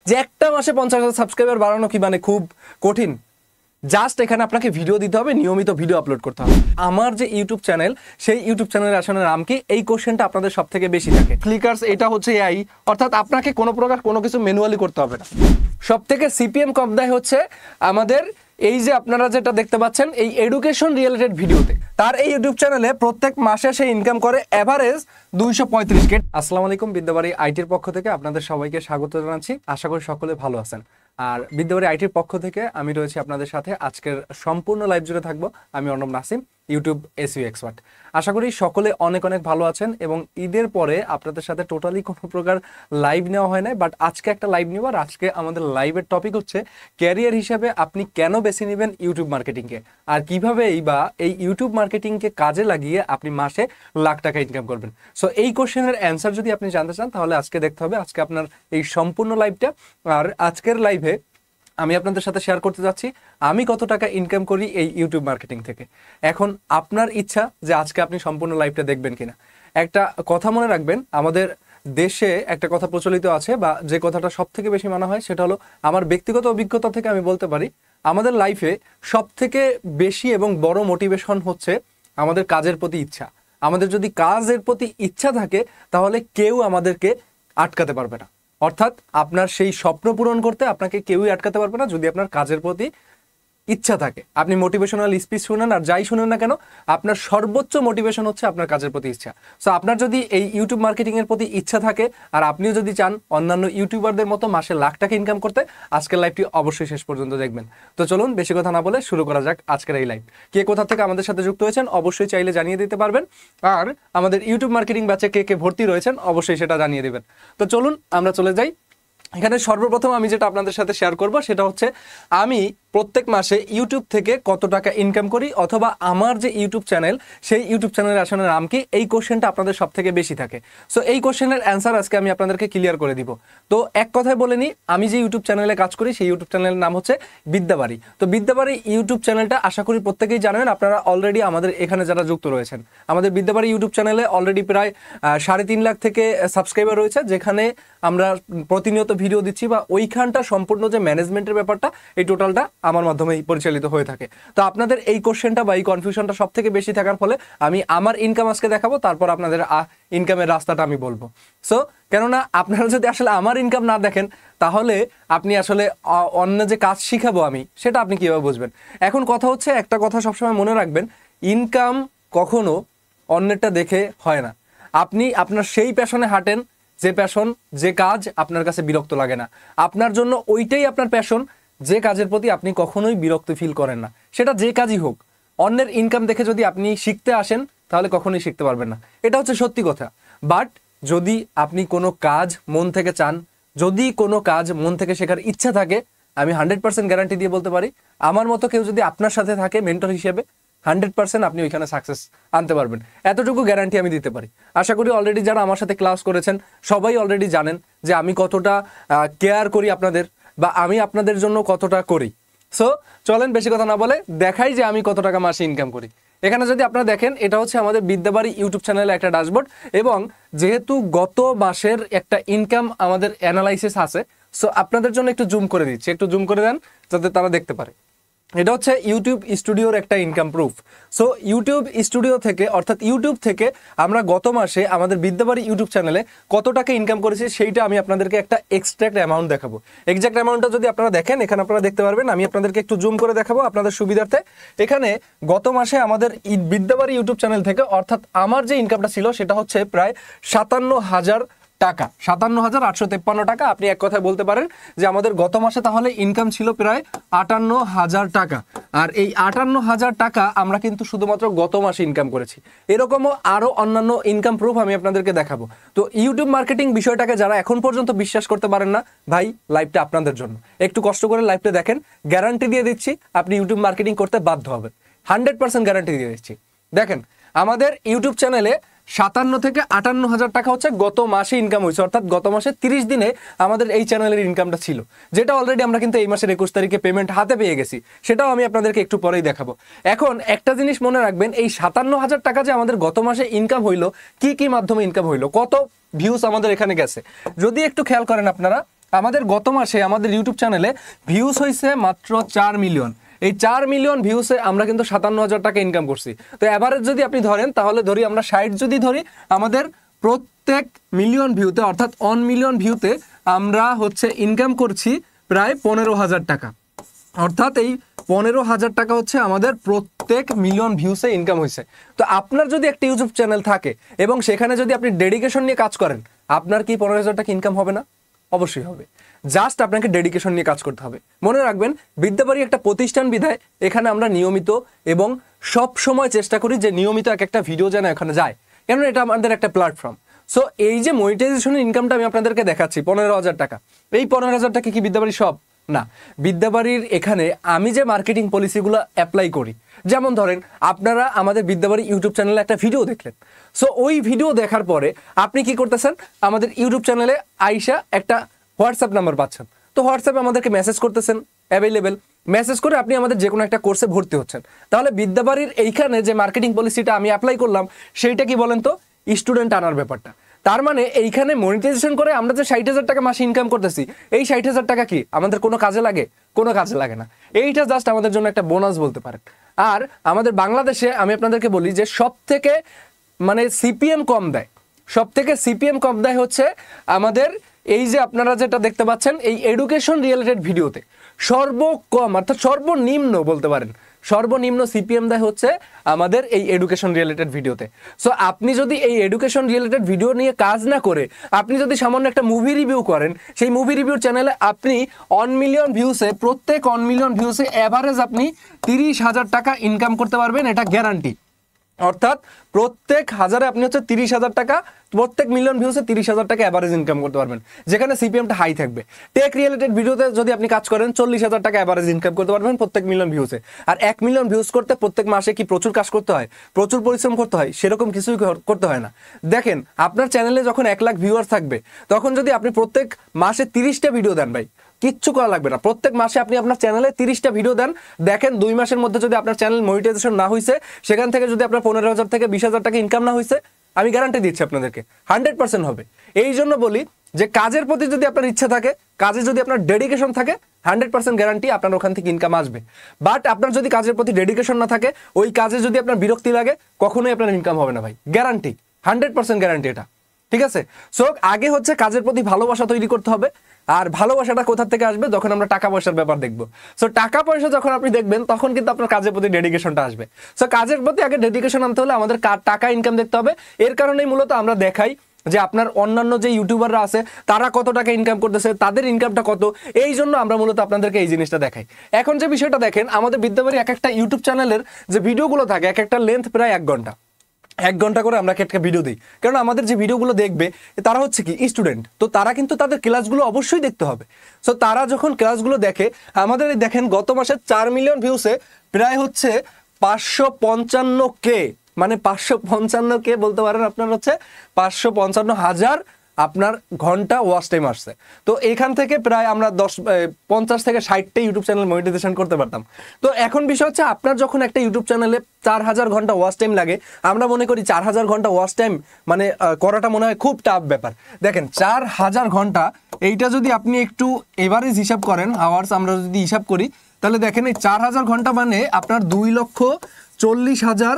যে একটা মাসে 50,000 সাবস্ক্রাইবার বাড়ানো কি মানে খুব কঠিন। জাস্ট এখানে আপনাকে ভিডিও দিতে হবে, নিয়মিত ভিডিও আপলোড করতে হবে। আমার যে ইউটিউব চ্যানেল, সেই ইউটিউব চ্যানেলের আসলে নাম কি, এই কোশ্চেনটা আপনাদের সব থেকে বেশি থাকে। ক্লিকার্স এটা হচ্ছে এআই, অর্থাৎ আপনাকে কোনো প্রকার কোনো কিছু ম্যানুয়ালি করতে হবে না। সব থেকে সিপিএম কম দেয় হচ্ছে আমাদের এই যে আপনারা যেটা দেখতে পাচ্ছেন এই এডুকেশন রিলেটেড ভিডিওতে। তার এই ইউটিউব চ্যানেলে প্রত্যেক মাসে সে ইনকাম করে এভারেজ 235K। আসসালামু আলাইকুম, বিদ্যাবাড়ি আইটির পক্ষ থেকে আপনাদের সবাইকে স্বাগত জানাচ্ছি। আশা করি সকলে ভালো আছেন। আর বিদ্যাবাড়ি আইটির পক্ষ থেকে আমি রয়েছি আপনাদের সাথে। আজকের সম্পূর্ণ লাইভ জুড়ে থাকবো আমি Arnab Nasim, YouTube SEO expert. আশা করি সকলে অনেক অনেক ভালো আছেন এবং ঈদের পরে আপনাদের সাথে টোটালি কোনো প্রকার লাইভ নেওয়া হয় নাই, বাট আজকে একটা লাইভ নেব। আর আজকে আমাদের লাইভের টপিক হচ্ছে ক্যারিয়ার হিসাবে আপনি কেন বেছে নেবেন ইউটিউব মার্কেটিংকে, আর কিভাবে এই ইউটিউব মার্কেটিংকে কাজে লাগিয়ে আপনি মাসে লাখ টাকা ইনকাম করবেন। সো এই কোশ্চেনের অ্যান্সার যদি আপনি জানতে চান তাহলে আজকে দেখতে হবে আজকে আপনার এই সম্পূর্ণ লাইভটা। আর আজকের লাইভে আমি আপনাদের সাথে শেয়ার করতে যাচ্ছি আমি কত টাকা ইনকাম করি এই ইউটিউব মার্কেটিং থেকে। এখন আপনার ইচ্ছা যে আজকে আপনি সম্পূর্ণ লাইভটা দেখবেন কিনা। একটা কথা মনে রাখবেন, আমাদের দেশে একটা কথা প্রচলিত আছে বা যে কথাটা সব থেকে বেশি মানা হয় সেটা হলো, আমার ব্যক্তিগত অভিজ্ঞতা থেকে আমি বলতে পারি, আমাদের লাইফে সব থেকে বেশি এবং বড় মোটিভেশন হচ্ছে আমাদের কাজের প্রতি ইচ্ছা। আমাদের যদি কাজের প্রতি ইচ্ছা থাকে তাহলে কেউ আমাদেরকে আটকাতে পারবে না। অর্থাৎ আপনার সেই স্বপ্ন পূরণ করতে আপনাকে কেউই আটকাতে পারবে না যদি আপনার কাজের প্রতি ইচ্ছা থাকে। আপনি মোটিভেশনাল স্পিচ শুনেন আর যাই শুনেন না কেন, আপনার সর্বোচ্চ মোটিভেশন হচ্ছে আপনার কাজের প্রতি ইচ্ছা। সো আপনার যদি এই ইউটিউব মার্কেটিং এর প্রতি ইচ্ছা থাকে আর আপনিও যদি চান অন্যান্য ইউটিউবারদের মতো মাসে লাখ টাকা ইনকাম করতে, আজকের লাইভটি অবশ্যই শেষ পর্যন্ত দেখবেন। তো চলুন বেশি কথা না বলে শুরু করা যাক আজকের এই লাইভ। কে কোথা থেকে আমাদের সাথে যুক্ত হয়েছেন অবশ্যই চাইলে জানিয়ে দিতে পারবেন, আর আমাদের ইউটিউব মার্কেটিং ব্যাচে কে কে ভর্তি রয়েছেন অবশ্যই সেটা জানিয়ে দেবেন। তো চলুন আমরা চলে যাই। এখানে সর্বপ্রথম আমি যেটা আপনাদের সাথে শেয়ার করব সেটা হচ্ছে আমি প্রত্যেক মাসে ইউটিউব থেকে কত টাকা ইনকাম করি, অথবা আমার যে ইউটিউব চ্যানেল সেই ইউটিউব চ্যানেলের আসলে নাম কি, এই কোশ্চেনটা আপনাদের সব থেকে বেশি থাকে। সো এই কোশ্চেনের অ্যান্সার আজকে আমি আপনাদেরকে ক্লিয়ার করে দিব। তো এক কথায় বলে নিই, আমি যে ইউটিউব চ্যানেলে কাজ করি সেই ইউটিউব চ্যানেলের নাম হচ্ছে বিদ্যাবাড়ি। তো বিদ্যাবাড়ি ইউটিউব চ্যানেলটা আশা করি প্রত্যেকেই জানেন, আপনারা অলরেডি আমাদের এখানে যারা যুক্ত রয়েছেন। আমাদের বিদ্যাবাড়ি ইউটিউব চ্যানেলে অলরেডি প্রায় 3.5 লাখ থেকে সাবস্ক্রাইবার রয়েছে, যেখানে আমরা প্রতিনিয়ত ভিডিও দিচ্ছি বা ওইখানটা সম্পূর্ণ যে ম্যানেজমেন্টের ব্যাপারটা এই টোটালটা আমার মাধ্যমেই পরিচালিত হয়ে থাকে। তো আপনাদের এই কোশ্চেনটা বা এই কনফিউশনটা সব থেকে বেশি থাকার ফলে আমি আমার ইনকাম আজকে দেখাবো, তারপর আপনাদের ইনকামের রাস্তাটা আমি বলবো। সো কেননা আপনারা যদি আসলে আমার ইনকাম না দেখেন তাহলে আপনি আসলে অন্য যে কাজ শিখাবো আমি সেটা আপনি কিভাবে বুঝবেন। এখন কথা হচ্ছে, একটা কথা সবসময় মনে রাখবেন, ইনকাম কখনো অন্যেরটা দেখে হয় না। আপনি আপনার সেই প্যাশনে হাঁটেন যে প্যাশন, যে কাজ আপনার কাছে বিরক্ত লাগে না। আপনার জন্য ওইটাই আপনার প্যাশন যে কাজের প্রতি আপনি কখনোই বিরক্তি ফিল করেন না, সেটা যে কাজই হোক। অন্যের ইনকাম দেখে যদি আপনি শিখতে আসেন তাহলে কখনোই শিখতে পারবেন না, এটা হচ্ছে সত্যি কথা। বাট যদি আপনি কোনো কাজ মন থেকে চান, যদি কোনো কাজ মন থেকে শেখার ইচ্ছা থাকে, আমি 100% গ্যারান্টি দিয়ে বলতে পারি, আমার মতো কেউ যদি আপনার সাথে থাকে মেন্টর হিসেবে, 100% আপনি ওইখানে সাকসেস আনতে পারবেন, এতটুকু গ্যারান্টি আমি দিতে পারি। আশা করি অলরেডি যারা আমার সাথে ক্লাস করেছেন সবাই অলরেডি জানেন যে আমি কতটা কেয়ার করি আপনাদের, বা আমি আপনাদের জন্য কতটা করি। সো চলেন বেশি কথা না বলে দেখাই যে আমি কত টাকা মাসে ইনকাম করি। এখানে যদি আপনারা দেখেন, এটা হচ্ছে আমাদের বিদ্যাবাড়ি ইউটিউব চ্যানেলে একটা ড্যাশবোর্ড, এবং যেহেতু গত মাসের একটা ইনকাম আমাদের অ্যানালাইসিস আছে, সো আপনাদের জন্য একটু জুম করে দিচ্ছি, একটু জুম করে দেন যাতে তারা দেখতে পারে। এটা হচ্ছে ইউটিউব স্টুডিওর একটা income proof. So YouTube studio থেকে, অর্থাৎ ইউটিউব থেকে আমরা গত মাসে আমাদের বিদ্যাবাড়ি ইউটিউব চ্যানেলে কত টাকা ইনকাম করেছি সেইটা আমি আপনাদেরকে একটা এক্সট্রাক্ট অ্যামাউন্ট দেখাবো। এক্সাক্ট অ্যামাউন্টটা যদি আপনারা দেখেন, এখানে আপনারা দেখতে পারবেন, আমি আপনাদেরকে একটু জুম করে দেখাবো আপনাদের সুবিধার্থে। এখানে গত মাসে আমাদের বিদ্যাবাড়ি ইউটিউব চ্যানেল থেকে, অর্থাৎ আমার যে ইনকামটা ছিল সেটা হচ্ছে প্রায় 57,000 টাকা, 57,853 টাকা। আপনি এক কথায় বলতে পারেন যে আমাদের গত মাসে তাহলে ইনকাম ছিল প্রায় 58,000 টাকা। আর এই 58,000 টাকা আমরা কিন্তু শুধুমাত্র গত মাসে ইনকাম করেছি। এরকমও আরো অন্যান্য ইনকাম প্রুফ আমি আপনাদেরকে দেখাবো। তো ইউটিউব মার্কেটিং বিষয়টাকে যারা এখন পর্যন্ত বিশ্বাস করতে পারেন না, ভাই লাইভটা আপনাদের জন্য। একটু কষ্ট করে লাইভটা দেখেন, গ্যারান্টি দিয়ে দিচ্ছি আপনি ইউটিউব মার্কেটিং করতে বাধ্য হবেন, 100% গ্যারান্টি দিয়ে দিচ্ছি। দেখেন আমাদের ইউটিউব চ্যানেলে 57 থেকে 58,000 টাকা হচ্ছে গত মাসে ইনকাম হয়েছে, অর্থাৎ গত মাসে 30 দিনে আমাদের এই চ্যানেলের ইনকামটা ছিল, যেটা অলরেডি আমরা কিন্তু এই মাসের 21 তারিখে পেমেন্ট হাতে পেয়ে গেছি। সেটাও আমি আপনাদেরকে একটু পরেই দেখাবো। এখন একটা জিনিস মনে রাখবেন, এই 57,000 টাকা যে আমাদের গত মাসে ইনকাম হইলো, কি কি মাধ্যমে ইনকাম হইলো, কত ভিউজ আমাদের এখানে গেছে, যদি একটু খেয়াল করেন আপনারা, আমাদের গত মাসে আমাদের ইউটিউব চ্যানেলে ভিউজ হয়েছে মাত্র 4 মিলিয়ন। এই 4 মিলিয়ন ভিউসে আমরা কিন্তু 57,000 টাকা ইনকাম করছি। তো এভারেজ যদি আপনি ধরেন তাহলে ধরি আমরা 60 যদি ধরি, আমাদের প্রত্যেক মিলিয়ন ভিউতে অর্থাৎ 1 মিলিয়ন ভিউতে আমরা হচ্ছে ইনকাম করছি প্রায় 15,000 টাকা। অর্থাৎ এই 15,000 টাকা হচ্ছে আমাদের প্রত্যেক মিলিয়ন ভিউসে ইনকাম হয়েছে। তো আপনার যদি একটা ইউটিউব চ্যানেল থাকে এবং সেখানে যদি আপনি ডেডিকেশন নিয়ে কাজ করেন, আপনার কি 15,000 টাকা ইনকাম হবে না? অবশ্যই হবে। জাস্ট আপনাকে ডেডিকেশন নিয়ে কাজ করতে হবে। মনে রাখবেন, বিদ্যাবাড়ি একটা প্রতিষ্ঠান বিধায় এখানে আমরা নিয়মিত এবং সব সময় চেষ্টা করি যে নিয়মিত এক একটা ভিডিও যেন এখানে যায়, কেন এটা আমাদের একটা প্ল্যাটফর্ম। সো এই যে মনিটাইজেশনের ইনকামটা আমি আপনাদেরকে দেখাচ্ছি 15,000 টাকা, এই 15,000 টাকা কি বিদ্যাবাড়ি সব না? বিদ্যাবাড়ির এখানে আমি যে মার্কেটিং পলিসিগুলো অ্যাপ্লাই করি, যেমন ধরেন আপনারা আমাদের বিদ্যাবাড়ি ইউটিউব চ্যানেলে একটা ভিডিও দেখলেন, সো ওই ভিডিও দেখার পরে আপনি কি করতেছেন, আমাদের ইউটিউব চ্যানেলে আইসা একটা হোয়াটসঅ্যাপ নাম্বার পাচ্ছেন। তো হোয়াটসঅ্যাপে আমাদেরকে মেসেজ করতেছেন, অ্যাভেলেবেল মেসেজ করে আপনি আমাদের যে কোনো একটা কোর্সে ভর্তি হচ্ছেন। তাহলে বিদ্যাবাড়ির এইখানে যে মার্কেটিং পলিসিটা আমি অ্যাপ্লাই করলাম সেইটা কি বলেন তো? স্টুডেন্ট আনার ব্যাপারটা। তার মানে এইখানে মনিটাইজেশন করে আমরা যে 60,000 টাকা মাসে ইনকাম করতেছি, এই 60,000 টাকা কি আমাদের কোনো কাজে লাগে? কোনো কাজে লাগে না। এইটা জাস্ট আমাদের জন্য একটা বোনাস বলতে পারেন। আর আমাদের বাংলাদেশে আমি আপনাদেরকে বলি যে সব থেকে মানে সিপিএম কম দেয়, সব থেকে সিপিএম কম দেয় হচ্ছে আমাদের এই যে আপনারা যেটা দেখতে পাচ্ছেন এই এডুকেশন রিলেটেড ভিডিওতে সর্বকম অর্থাৎ সর্বনিম্ন বলতে পারেন, সর্বনিম্ন সিপিএম দেয় হচ্ছে আমাদের এই এডুকেশন রিলেটেড ভিডিওতে। সো আপনি যদি এই এডুকেশন রিলেটেড ভিডিও নিয়ে কাজ না করে আপনি যদি সামান্য একটা মুভি রিভিউ করেন, সেই মুভি রিভিউ চ্যানেলে আপনি 1 মিলিয়ন ভিউসে, প্রত্যেক 1 মিলিয়ন ভিউসে এভারেজ আপনি 30,000 টাকা ইনকাম করতে পারবেন, এটা গ্যারান্টি। অর্থাৎ প্রত্যেক হাজারে আপনি হচ্ছে 30,000 টাকা, প্রত্যেক মিলিয়ন ভিউসে 30,000 টাকা অ্যাভারেজ ইনকাম করতে পারবেন, যেখানে সিপিএমটা হাই থাকবে। টেক রিলেটেড ভিডিওতে যদি আপনি কাজ করেন 40,000 টাকা অ্যাভারেজ ইনকাম করতে পারবেন প্রত্যেক মিলিয়ন ভিউসে। আর 1 মিলিয়ন ভিউজ করতে প্রত্যেক মাসে কি প্রচুর কাজ করতে হয়, প্রচুর পরিশ্রম করতে হয়? সেরকম কিছুই করতে হয় না। দেখেন, আপনার চ্যানেলে যখন 1 লাখ ভিউয়ার্স থাকবে তখন যদি আপনি প্রত্যেক মাসে 30টা ভিডিও দেন, ভাই কিচ্ছু করা লাগবে না। প্রত্যেক মাসে আপনি আপনার চ্যানেলে 30টা ভিডিও দেন, দেখেন 2 মাসের মধ্যে যদি আপনার চ্যানেল মনিটাইজেশন না হয়েছে, সেখান থেকে যদি আপনার 15,000 থেকে 20,000 টাকা ইনকাম না হয়েছে, আমি গ্যারান্টি দিচ্ছি আপনাদেরকে 100% হবে। এই জন্য বলি যে কাজের প্রতি যদি আপনার ইচ্ছা থাকে, কাজে যদি আপনার ডেডিকেশন থাকে, 100% গ্যারান্টি আপনার ওখান থেকে ইনকাম আসবে। বাট আপনার যদি কাজের প্রতি ডেডিকেশন না থাকে, ওই কাজে যদি আপনার বিরক্তি লাগে, কখনোই আপনার ইনকাম হবে না ভাই, গ্যারান্টি, 100% গ্যারান্টি এটা। ঠিক আছে? সো আগে হচ্ছে কাজের প্রতি ভালোবাসা তৈরি করতে হবে। আর ভালোবাসাটা কোথা থেকে আসবে? যখন আমরা টাকা পয়সার ব্যাপার দেখবো। সো টাকা পয়সা যখন আপনি দেখবেন তখন কিন্তু আপনার কাজের প্রতি ডেডিকেশনটা আসবে। সো কাজের প্রতি আগে ডেডিকেশন আনতে হলে আমাদের টাকা ইনকাম দেখতে হবে। এর কারণেই মূলত আমরা দেখাই যে আপনার অন্যান্য যে ইউটিউবাররা আছে তারা কত টাকা ইনকাম করতেছে, তাদের ইনকামটা কত, এই জন্য আমরা মূলত আপনাদেরকে এই জিনিসটা দেখাই। এখন যে বিষয়টা দেখেন, আমাদের বিদ্যাবাড়ি এক একটা ইউটিউব চ্যানেলের যে ভিডিওগুলো থাকে এক একটা লেন্থ প্রায় 1 ঘন্টা, 1 ঘন্টা করে আমরা একটা ভিডিও দিই। কারণ আমাদের যে ভিডিওগুলো দেখবে তারা হচ্ছে কি স্টুডেন্ট, তো তারা কিন্তু তাদের ক্লাসগুলো অবশ্যই দেখতে হবে। সো তারা যখন ক্লাসগুলো দেখে, আমাদের দেখেন গত মাসে 4 মিলিয়ন ভিউসে প্রায় হচ্ছে 555K, মানে 555K বলতে পারেন আপনার হচ্ছে 555,000 আপনার ঘন্টা ওয়াচ টাইম আসছে। তো এখান থেকে প্রায় আমরা 50 থেকে 60টা ইউটিউব চ্যানেল মনিটাইজেশন করতে পারতাম। তো এখন বিষয় হচ্ছে আপনার যখন একটা ইউটিউব চ্যানেলে 4,000 ঘন্টা ওয়াচ টাইম লাগে, আমরা মনে করি 4,000 ঘন্টা ওয়াচ টাইম মানে করাটা মনে হয় খুব টাফ ব্যাপার। দেখেন 4,000 ঘন্টা, এইটা যদি আপনি একটু এভারেজ হিসাব করেন, আওয়ার্স আমরা যদি হিসাব করি, তাহলে দেখেন এই 4,000 ঘন্টা মানে আপনার 2,40,000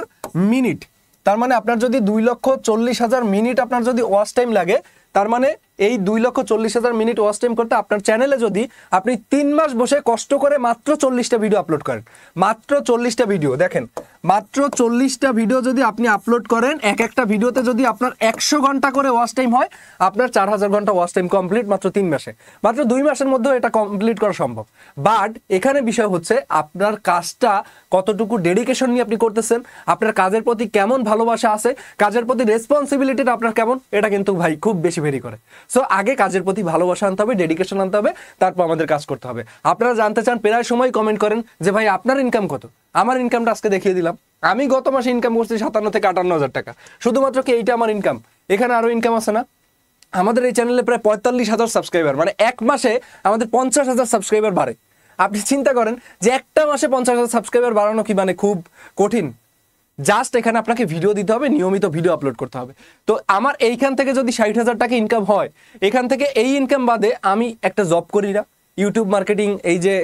মিনিট। তার মানে আপনার যদি 2,40,000 মিনিট আপনার যদি ওয়াচ টাইম লাগে, তার মানে এই 2,40,000 মিনিট ওয়াচ টাইম করতে আপনার চ্যানেলে যদি আপনি 3 মাস বসে কষ্ট করে মাত্র 40টা ভিডিও আপলোড করেন, মাত্র 40টা ভিডিও, দেখেন মাত্র 40টা ভিডিও যদি আপনি আপলোড করেন, এক একটা ভিডিওতে যদি আপনার 100 ঘন্টা করে ওয়াচ টাইম হয়, আপনার 4,000 ঘন্টা ওয়াচ টাইম কমপ্লিট মাত্র 3 মাসে। মাত্র 2 মাসের মধ্যেও এটা কমপ্লিট করা সম্ভব। বাট এখানে বিষয় হচ্ছে আপনার কাজটা কতটুকু ডেডিকেশন নিয়ে আপনি করতেছেন, আপনার কাজের প্রতি কেমন ভালোবাসা আছে, কাজের প্রতি রেসপন্সিবিলিটিটা আপনার কেমন, এটা কিন্তু ভাই খুব বেশি ভেরি করে। সো আগে কাজের প্রতি ভালোবাসা আনতে হবে, ডেডিকেশন আনতে হবে, তারপর আমাদের কাজ করতে হবে। আপনারা জানতে চান, প্রায় সময় কমেন্ট করেন যে ভাই আপনার ইনকাম কত। আমার ইনকামটা আজকে দেখিয়ে দিলাম। আমি গত মাসে ইনকাম করছি 57 থেকে 58,000 টাকা। শুধুমাত্র কি এইটা আমার ইনকাম? এখানে আরো ইনকাম আছে না? আমাদের এই চ্যানেলে প্রায় 45,000 সাবস্ক্রাইবার, মানে 1 মাসে আমাদের 50,000 সাবস্ক্রাইবার বাড়ে। আপনি চিন্তা করেন যে একটা মাসে 50,000 সাবস্ক্রাইবার বাড়ানো কি মানে খুব কঠিন? জাস্ট এখানে আপনাকে ভিডিও দিতে হবে, নিয়মিত ভিডিও আপলোড করতে হবে। তো আমার এইখান থেকে যদি 60,000 টাকা ইনকাম হয়, এখান থেকে এই ইনকাম বাদে আমি একটা জব করি না, ইউটিউব মার্কেটিং, এই যে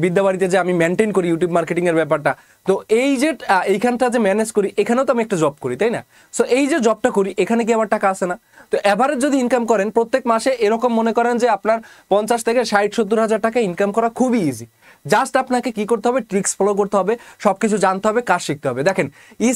বিদ্যাবাড়িতে যে আমি মেনটেন করি ইউটিউব মার্কেটিং এর ব্যাপারটা, তো এই যে এইখানটা যে ম্যানেজ করি, এখানেও তো আমি একটা জব করি, তাই না? সো এই যে জবটা করি, এখানে কি আমার টাকা আসে না? তো এভারেজ যদি ইনকাম করেন প্রত্যেক মাসে, এরকম মনে করেন যে আপনার 50 থেকে 60-70 হাজার টাকা ইনকাম করা খুবই ইজি। জাস্ট আপনাকে কি করতে হবে, ট্রিক্স ফলো করতে হবে, সবকিছু জানতে হবে, কাজ শিখতে হবে। দেখেন,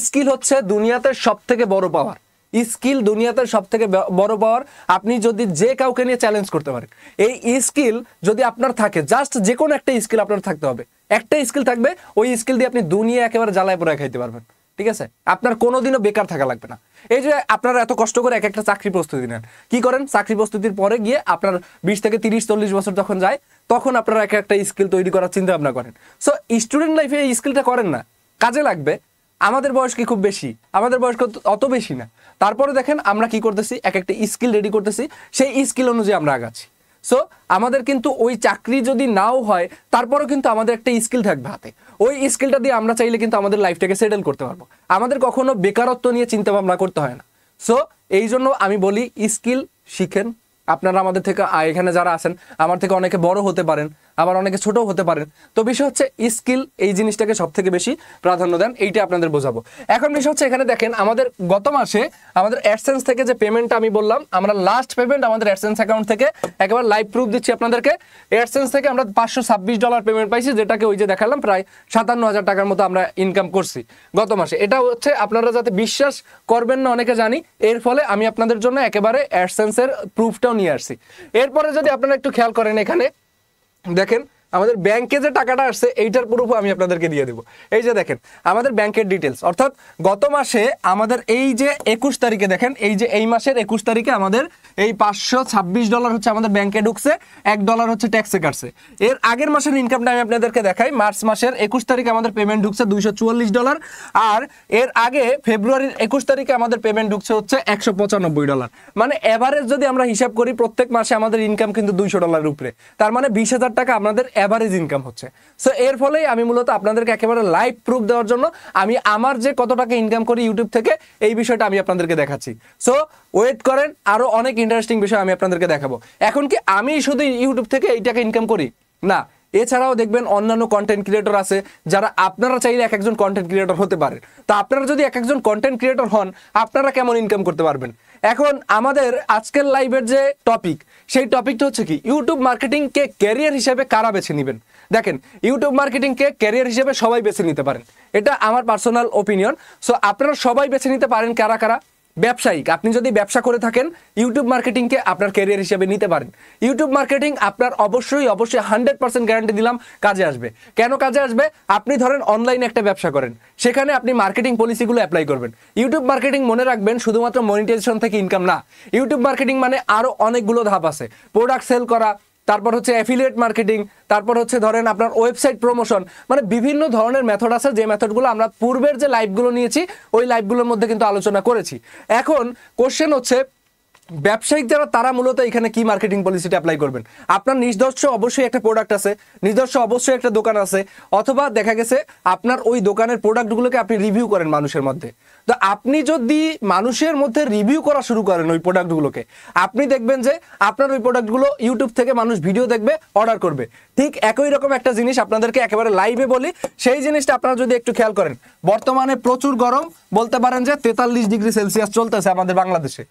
স্কিল হচ্ছে দুনিয়াতে সব থেকে বড় পাওয়ার। স্কিল দুনিয়াতে সব থেকে বড় পাওয়ার। আপনি যদি যে কাউকে নিয়ে চ্যালেঞ্জ করতে পারেন, এই স্কিল যদি আপনার থাকে, জাস্ট যে কোনো একটা স্কিল আপনার থাকতে হবে, একটা স্কিল থাকবে, ওই স্কিল দিয়ে আপনি দুনিয়া একেবারে জ্বালায় পোড়ায় খাইতে পারবেন। ঠিক আছে? আপনার কোনোদিনও বেকার থাকা লাগবে না। এই যে আপনারা এত কষ্ট করে এক একটা চাকরি প্রস্তুতি নেন, কি করেন? চাকরি প্রস্তুতির পরে গিয়ে আপনার 20 থেকে 30-40 বছর যখন যায়, তখন আপনারা এক একটা স্কিল তৈরি করার চিন্তা ভাবনা করেন। সো স্টুডেন্ট লাইফে এই স্কিলটা করেন না, কাজে লাগবে। আমাদের বয়স কি খুব বেশি? আমাদের বয়স অত বেশি না। তারপরে দেখেন আমরা কি করতেছি, এক একটা স্কিল রেডি করতেছি, সেই স্কিল অনুযায়ী আমরা আগাচ্ছি। সো আমাদের কিন্তু ওই চাকরি যদি নাও হয়, তারপরেও কিন্তু আমাদের একটা স্কিল থাকবে হাতে। ওই স্কিলটা দিয়ে আমরা চাইলে কিন্তু আমাদের লাইফটাকে সেটেল করতে পারবো। আমাদের কখনো বেকারত্ব নিয়ে চিন্তা ভাবনা করতে হয় না। সো এই জন্য আমি বলি, স্কিল শিখেন। আপনারা আমাদের থেকে, এখানে যারা আছেন, আমার থেকে অনেকে বড় হতে পারেন, আবার অনেকে ছোট হতে পারেন। তো বিষয় হচ্ছে স্কিল, এই জিনিসটাকে সব থেকে বেশি প্রাধান্য দেন, এইটা আপনাদের বোঝাবো। এখন বিষয় হচ্ছে, এখানে দেখেন আমাদের গত মাসে আমাদের অ্যাডসেন্স থেকে যে পেমেন্টটা আমি বললাম, আমরা লাস্ট পেমেন্ট আমাদের অ্যাডসেন্স অ্যাকাউন্ট থেকে, একবার লাইভ প্রুফ দিচ্ছি আপনাদেরকে। অ্যাডসেন্স থেকে আমরা $526 পেমেন্ট পাইছি, যেটাকে ওই যে দেখালাম প্রায় 57,000 টাকার মতো আমরা ইনকাম করছি গত মাসে। এটা হচ্ছে, আপনারা যাতে বিশ্বাস করবেন না অনেকে জানি, এর ফলে আমি আপনাদের জন্য একেবারে অ্যাডসেন্সের প্রুফটাও নিয়ে আসছি। এরপরে যদি আপনারা একটু খেয়াল করেন, এখানে দেখেন আমাদের ব্যাংকে যে টাকাটা আসছে, এইটার প্রুফও আমি আপনাদেরকে দিয়ে দেবো। এই যে দেখেন আমাদের ব্যাংকের ডিটেলস, অর্থাৎ গত মাসে আমাদের এই যে 21 তারিখে, দেখেন এই যে এই মাসের 21 তারিখে আমাদের এই $526 হচ্ছে আমাদের ব্যাংকে ঢুকছে, $1 হচ্ছে ট্যাক্সে কাটছে। এর আগের মাসের ইনকামটা আমি আপনাদেরকে দেখাই। মার্চ মাসের 21 তারিখে আমাদের পেমেন্ট ঢুকছে $244, আর এর আগে ফেব্রুয়ারির 21 তারিখে আমাদের পেমেন্ট ঢুকছে হচ্ছে $195। মানে এভারেজ যদি আমরা হিসাব করি, প্রত্যেক মাসে আমাদের ইনকাম কিন্তু $200 উপরে, তার মানে 20,000 টাকা আমাদের এভারেজ ইনকাম হচ্ছে। সো এর ফলেই আমি মূলত আপনাদেরকে একেবারে লাইভ প্রুফ দেওয়ার জন্য আমি আমার যে কত টাকা ইনকাম করি ইউটিউব থেকে, এই বিষয়টা আমি আপনাদেরকে দেখাচ্ছি। সো ওয়েট করেন, আরো অনেক ইন্টারেস্টিং বিষয় আমি আপনাদেরকে দেখাবো। এখন কি আমি শুধু ইউটিউব থেকে এই টাকা ইনকাম করি? না, এছাড়াও দেখবেন অন্যান্য কন্টেন্ট ক্রিয়েটর আছে, যারা আপনারা চাইলে এক একজন কন্টেন্ট ক্রিয়েটর হতে পারেন। তা আপনারা যদি এক একজন কন্টেন্ট ক্রিয়েটর হন, আপনারা কেমন ইনকাম করতে পারবেন? এখন আমাদের আজকের লাইভের যে টপিক, সেই টপিকটা হচ্ছে কি, ইউটিউব মার্কেটিংকে ক্যারিয়ার হিসেবে কারা বেছে নেবেন। দেখেন, ইউটিউব মার্কেটিংকে ক্যারিয়ার হিসেবে সবাই বেছে নিতে পারেন, এটা আমার পার্সোনাল ওপিনিয়ন। সো আপনারা সবাই বেছে নিতে পারেন। কারা কারা? ব্যবসায়িক, আপনি যদি ব্যবসা করে থাকেন, ইউটিউব মার্কেটিংকে আপনার ক্যারিয়ার হিসেবে নিতে পারেন। ইউটিউব মার্কেটিং আপনার অবশ্যই 100% গ্যারান্টি দিলাম কাজে আসবে। কেন কাজে আসবে? আপনি ধরেন অনলাইনে একটা ব্যবসা করেন, সেখানে আপনি মার্কেটিং পলিসিগুলো অ্যাপ্লাই করবেন। ইউটিউব মার্কেটিং মনে রাখবেন শুধুমাত্র মনিটাইজেশন থেকে ইনকাম না। ইউটিউব মার্কেটিং মানে আরো অনেকগুলো ধাপ আছে। প্রোডাক্ট সেল করা, তারপর হচ্ছে অ্যাফিলিয়েট মার্কেটিং, তারপর হচ্ছে ধরেন আপনার ওয়েবসাইট প্রমোশন, মানে বিভিন্ন ধরনের মেথড আছে, যে মেথডগুলো আমরা পূর্বের যে লাইভগুলো নিয়েছি ওই লাইভগুলোর মধ্যে কিন্তু আলোচনা করেছি। এখন কোশ্চেন হচ্ছে, ব্যবসায়িক যারা, তারা মূলত এখানে কি মার্কেটিং পলিসিটা অ্যাপ্লাই করবেন? আপনার নিজস্ব অবশ্যই একটা প্রোডাক্ট আছে, নিজস্ব অবশ্যই একটা দোকান আছে, অথবা দেখা গেছে আপনার ওই দোকানের প্রোডাক্টগুলোকে আপনি রিভিউ করেন মানুষের মধ্যে। তো আপনি যদি মানুষের মধ্যে রিভিউ করা শুরু করেন ওই প্রোডাক্টগুলোকে, আপনি দেখবেন যে আপনার ওই প্রোডাক্টগুলো ইউটিউব থেকে মানুষ ভিডিও দেখবে, অর্ডার করবে। ঠিক একই রকম একটা জিনিস আপনাদেরকে একেবারে লাইভে বলি, সেই জিনিসটা আপনারা যদি একটু খেয়াল করেন। বর্তমানে প্রচুর গরম, বলতে পারেন যে 43°C চলতেছে আমাদের বাংলাদেশে।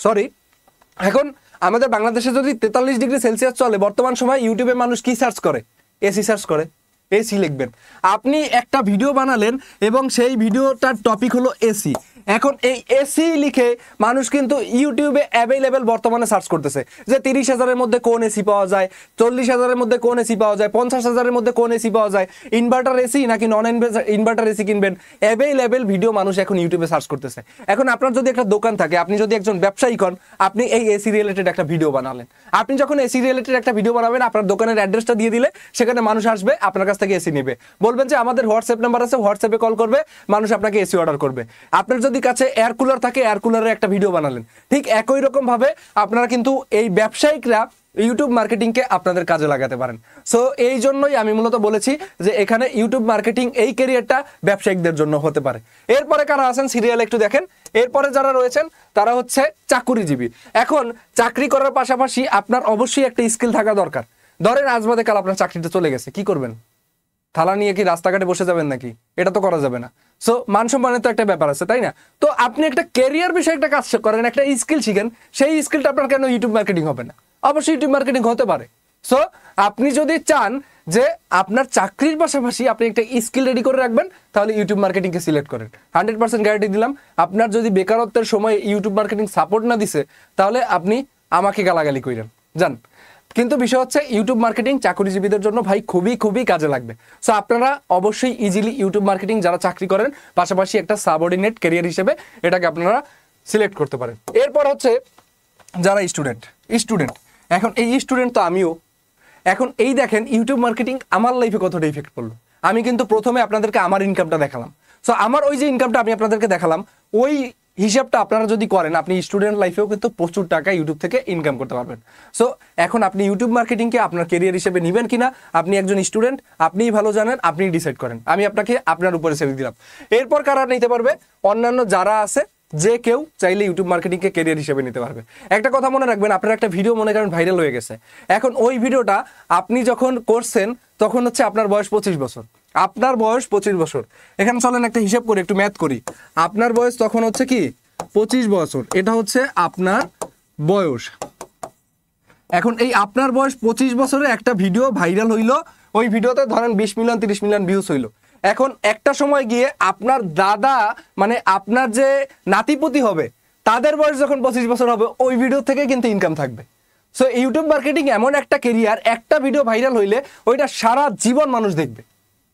সরি, এখন আমাদের বাংলাদেশে যদি 43°C চলে, বর্তমান সময় ইউটিউবে মানুষ কি সার্চ করে? এসি সার্চ করে। এসি লিখবেন। আপনি একটা ভিডিও বানালেন এবং সেই ভিডিওটার টপিক হলো এসি। এখন এই এসি লিখে মানুষ কিন্তু ইউটিউবে অ্যাভেলেবেল বর্তমানে সার্চ করতেছে যে 30,000-এর মধ্যে কোন এসি পাওয়া যায়, 40,000-এর মধ্যে কোন এসি পাওয়া যায়, 50,000-এর মধ্যে কোন এসি পাওয়া যায়, ইনভার্টার এসি নাকি নন ইনভার্টার এসি কিনবেন। অ্যাভেলেবেল ভিডিও মানুষ এখন ইউটিউবে সার্চ করতেছে। এখন আপনার যদি একটা দোকান থাকে, আপনি যদি একজন ব্যবসায়ী হন, আপনি এই এসি রিলেটেড একটা ভিডিও বানালেন। আপনি যখন এসি রিলেটেড একটা ভিডিও বানাবেন, আপনার দোকানের অ্যাড্রেসটা দিয়ে দিলে সেখানে মানুষ আসবে, আপনার কাছ থেকে এসি নেবে। বলবেন যে আমাদের হোয়াটসঅ্যাপ নাম্বার আছে, হোয়াটসঅ্যাপে কল করবে, মানুষ আপনাকে এসি অর্ডার করবে। আপনার যদি কাছে এয়ার কুলার থাকে, এয়ার কুলারের একটা ভিডিও বানালেন। ঠিক একই রকম ভাবে আপনারা কিন্তু এই ব্যবসায়িকরা ইউটিউব মার্কেটিংকে আপনাদের কাজে লাগাতে পারেন। সো এই জন্যই আমি মূলত বলেছি যে এখানে ইউটিউব মার্কেটিং এই ক্যারিয়ারটা ব্যবসায়িকদের জন্য হতে পারে। এরপরে কারা আছেন সিরিয়াল একটু দেখেন। এরপরে যারা রয়েছেন তারা হচ্ছে চাকুরিজীবী। এখন চাকরি করার পাশাপাশি আপনার অবশ্যই একটা স্কিল থাকা দরকার। ধরেন আজ বাদে কাল আপনার চাকরিটা চলে গেছে, কি করবেন? থালা নিয়ে কি রাস্তাঘাটে বসে যাবেন নাকি? এটা তো করা যাবে না। সো মান সম্মানের তো একটা ব্যাপার আছে, তাই না? তো আপনি একটা ক্যারিয়ার বিষয়ে একটা কাজ করেন, একটা স্কিল শিখেন, সেই স্কিলটা আপনার কেন ইউটিউব মার্কেটিং হবে না? অবশ্যই ইউটিউব মার্কেটিং হতে পারে। সো আপনি যদি চান যে আপনার চাকরির পাশাপাশি আপনি একটা স্কিল রেডি করে রাখবেন, তাহলে ইউটিউব মার্কেটিংকে সিলেক্ট করেন। 100% গ্যারান্টি দিলাম। আপনার যদি বেকারত্বের সময় ইউটিউব মার্কেটিং সাপোর্ট না দিছে, তাহলে আপনি আমাকে গালাগালি করেন যান। কিন্তু বিষয় হচ্ছে ইউটিউব মার্কেটিং চাকরিজীবীদের জন্য ভাই খুবই কাজে লাগবে। সো আপনারা অবশ্যই ইজিলি ইউটিউব মার্কেটিং যারা চাকরি করেন পাশাপাশি একটা সাবঅর্ডিনেট ক্যারিয়ার হিসেবে এটাকে আপনারা সিলেক্ট করতে পারেন। এরপর হচ্ছে যারা স্টুডেন্ট এখন এই স্টুডেন্ট তো আমিও। এখন এই দেখেন ইউটিউব মার্কেটিং আমার লাইফে কতটা ইফেক্ট করলো। আমি কিন্তু প্রথমে আপনাদেরকে আমার ইনকামটা দেখালাম। সো আমার ওই যে ইনকামটা আমি আপনাদেরকে দেখালাম, ওই হিসাবটা আপনারা যদি করেন, আপনি স্টুডেন্ট লাইফেও কিন্তু প্রচুর টাকা ইউটিউব থেকে ইনকাম করতে পারবেন। সো এখন আপনি ইউটিউব মার্কেটিংকে আপনার কেরিয়ার হিসেবে নেবেন কিনা, আপনি একজন স্টুডেন্ট, আপনিই ভালো জানেন, আপনিই ডিসাইড করেন। আমি আপনাকে আপনার উপরে ছেড়ে দিলাম। এরপর কারা নিতে পারবে? অন্যান্য যারা আছে, যে কেউ চাইলে ইউটিউব মার্কেটিংকে ক্যারিয়ার হিসেবে নিতে পারবে। একটা কথা মনে রাখবেন, আপনার একটা ভিডিও মনে করেন ভাইরাল হয়ে গেছে। এখন ওই ভিডিওটা আপনি যখন করছেন তখন হচ্ছে আপনার বয়স 25 বছর। আপনার বয়স 25 বছর। এখানে চলেন একটা হিসাব করি, একটু ম্যাথ করি। আপনার বয়স তখন হচ্ছে কি 25 বছর। এটা হচ্ছে আপনার বয়স। এখন এই আপনার বয়স 25 বছরে একটা ভিডিও ভাইরাল হইলো, ওই ভিডিওতে ধরেন 20 মিলিয়ন 30 মিলিয়ন ভিউজ হইলো। এখন একটা সময় গিয়ে আপনার দাদা, মানে আপনার যে নাতিপুতি হবে, তাদের বয়স যখন 25 বছর হবে, ওই ভিডিও থেকে কিন্তু ইনকাম থাকবে। সো ইউটিউব মার্কেটিং এমন একটা কেরিয়ার, একটা ভিডিও ভাইরাল হইলে ওইটা সারা জীবন মানুষ দেখবে।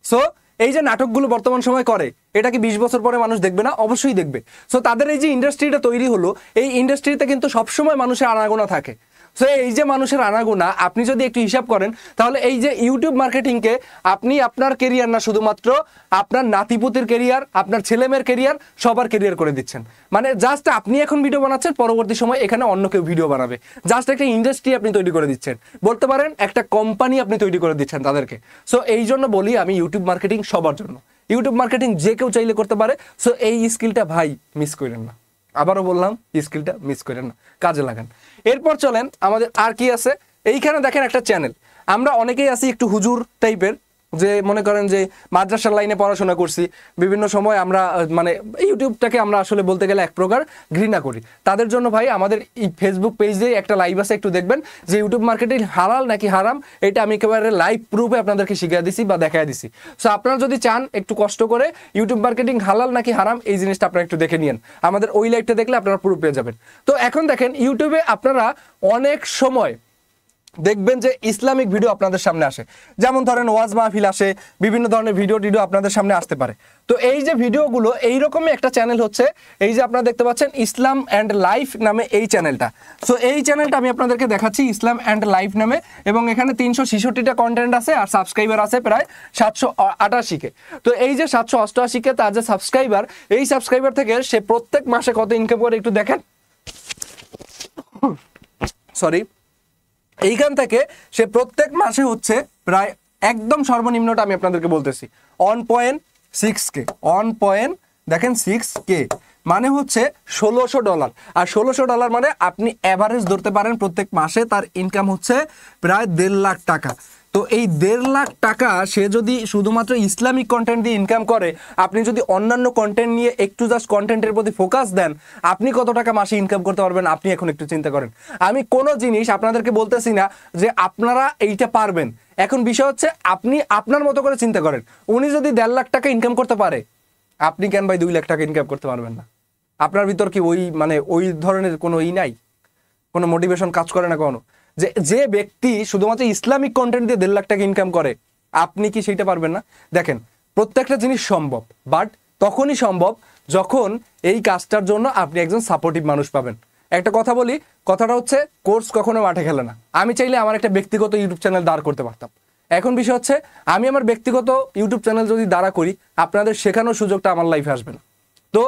সো এই যে নাটকগুলো বর্তমান সময় করে, এটা কি 20 বছর পরে মানুষ দেখবে না? অবশ্যই দেখবে। সো তাদের এই যে ইন্ডাস্ট্রিটা তৈরি হলো, এই ইন্ডাস্ট্রিতে কিন্তু সবসময় মানুষের আনাগোনা থাকে। সো এই যে মানুষের আনাগোনা আপনি যদি একটু হিসাব করেন, তাহলে এই যে ইউটিউব মার্কেটিংকে আপনি আপনার কেরিয়ার না, শুধুমাত্র আপনার নাতিপুতির কেরিয়ার, আপনার ছেলেমেয়ের কেরিয়ার, সবার কেরিয়ার করে দিচ্ছেন। মানে জাস্ট আপনি এখন ভিডিও বানাচ্ছেন, পরবর্তী সময় এখানে অন্য কেউ ভিডিও বানাবে। জাস্ট একটা ইন্ডাস্ট্রি আপনি তৈরি করে দিচ্ছেন, বলতে পারেন একটা কোম্পানি আপনি তৈরি করে দিচ্ছেন তাদেরকে। সো এই জন্য বলি আমি ইউটিউব মার্কেটিং সবার জন্য। ইউটিউব মার্কেটিং যে কেউ চাইলে করতে পারে। সো এই স্কিলটা ভাই মিস করেন না। আবারও বললাম, স্কিলটা মিস করেন না, কাজে লাগান। এরপর চলেন আমাদের আর কি আছে। এইখানে দেখেন একটা চ্যানেল। আমরা অনেকেই আছি একটু হুজুর টাইপের, যে মনে করেন যে মাদ্রাসার লাইনে পড়াশোনা করছি, বিভিন্ন সময় আমরা মানে ইউটিউবটাকে আমরা আসলে বলতে গেলে এক প্রকার ঘৃণা করি। তাদের জন্য ভাই আমাদের ফেসবুক পেজে একটা লাইভ আছে, একটু দেখবেন যে ইউটিউব মার্কেটিং হালাল নাকি হারাম, এটা আমি একেবারে লাইভ প্রুফে আপনাদেরকে শিখিয়ে দিছি বা দেখাই দিছি। সো আপনারা যদি চান একটু কষ্ট করে ইউটিউব মার্কেটিং হালাল নাকি হারাম এই জিনিসটা আপনারা একটু দেখে নিন, আমাদের ওই লাইভটা দেখলে আপনারা প্রুফ পেয়ে যাবেন। তো এখন দেখেন ইউটিউবে আপনারা অনেক সময় দেখবেন যে ইসলামিক ভিডিও আপনাদের সামনে আসে, যেমন ধরেন ওয়াজ মাহফিল আসে, বিভিন্ন ধরনের ভিডিও আপনাদের সামনে আসতে পারে। তো এই যে ভিডিওগুলো, এইরকমই একটা চ্যানেল হচ্ছে, এই যে আপনারা দেখতে পাচ্ছেন ইসলাম অ্যান্ড লাইফ নামে এই চ্যানেলটা। সো এই চ্যানেলটা আমি আপনাদেরকে দেখাচ্ছি, ইসলাম অ্যান্ড লাইফ নামে, এবং এখানে 366টা কন্টেন্ট আছে আর সাবস্ক্রাইবার আছে প্রায় 788কে। তো এই যে 788কে তার যে সাবস্ক্রাইবার, এই সাবস্ক্রাইবার থেকে সে প্রত্যেক মাসে কত ইনকাম করে একটু দেখেন। সরি, এইখান থেকে সে প্রত্যেক মাসে হচ্ছে প্রায় একদম সর্বনিম্নটা আমি আপনাদেরকে বলতেছি 1.6K। দেখেন 6K মানে হচ্ছে $1600। আর $1600 মানে আপনি অ্যাভারেজ ধরতে পারেন প্রত্যেক মাসে তার ইনকাম হচ্ছে প্রায় 1.5 লাখ টাকা। তো এই 1.5 লাখ টাকা সে যদি শুধুমাত্র ইসলামিক কন্টেন্ট দিয়ে ইনকাম করে, আপনি যদি অন্যান্য কন্টেন্ট নিয়ে একটু জাস্ট কন্টেন্টের প্রতি ফোকাস দেন, আপনি কত টাকা মাসে ইনকাম করতে পারবেন আপনি এখন একটু চিন্তা করেন। আমি কোনো জিনিস আপনাদেরকে বলতেছি না যে আপনারা এইটা পারবেন। এখন বিষয় হচ্ছে আপনি আপনার মতো করে চিন্তা করেন। উনি যদি 1.5 লাখ টাকা ইনকাম করতে পারে, আপনি কেন ভাই 2 লাখ টাকা ইনকাম করতে পারবেন না? আপনার ভিতর কি ওই ধরনের কোনো নাই, কোনো মোটিভেশন কাজ করে না কোনো? যে ব্যক্তি শুধুমাত্র ইসলামিক কন্টেন্ট দিয়ে 1.5 লাখ টাকা ইনকাম করে, আপনি কি সেইটা পারবেন না? দেখেন, প্রত্যেকটা জিনিস সম্ভব, বাট তখনই সম্ভব যখন এই কাজটার জন্য আপনি একজন সাপোর্টিভ মানুষ পাবেন। একটা কথা বলি, কথাটা হচ্ছে কোর্স কখনো মাঠে খেলে না। আমি চাইলে আমার একটা ব্যক্তিগত ইউটিউব চ্যানেল দাঁড় করতে পারতাম। এখন বিষয় হচ্ছে আমি আমার ব্যক্তিগত ইউটিউব চ্যানেল যদি দাঁড়া করি, আপনাদের শেখানোর সুযোগটা আমার লাইফে আসবে না। তো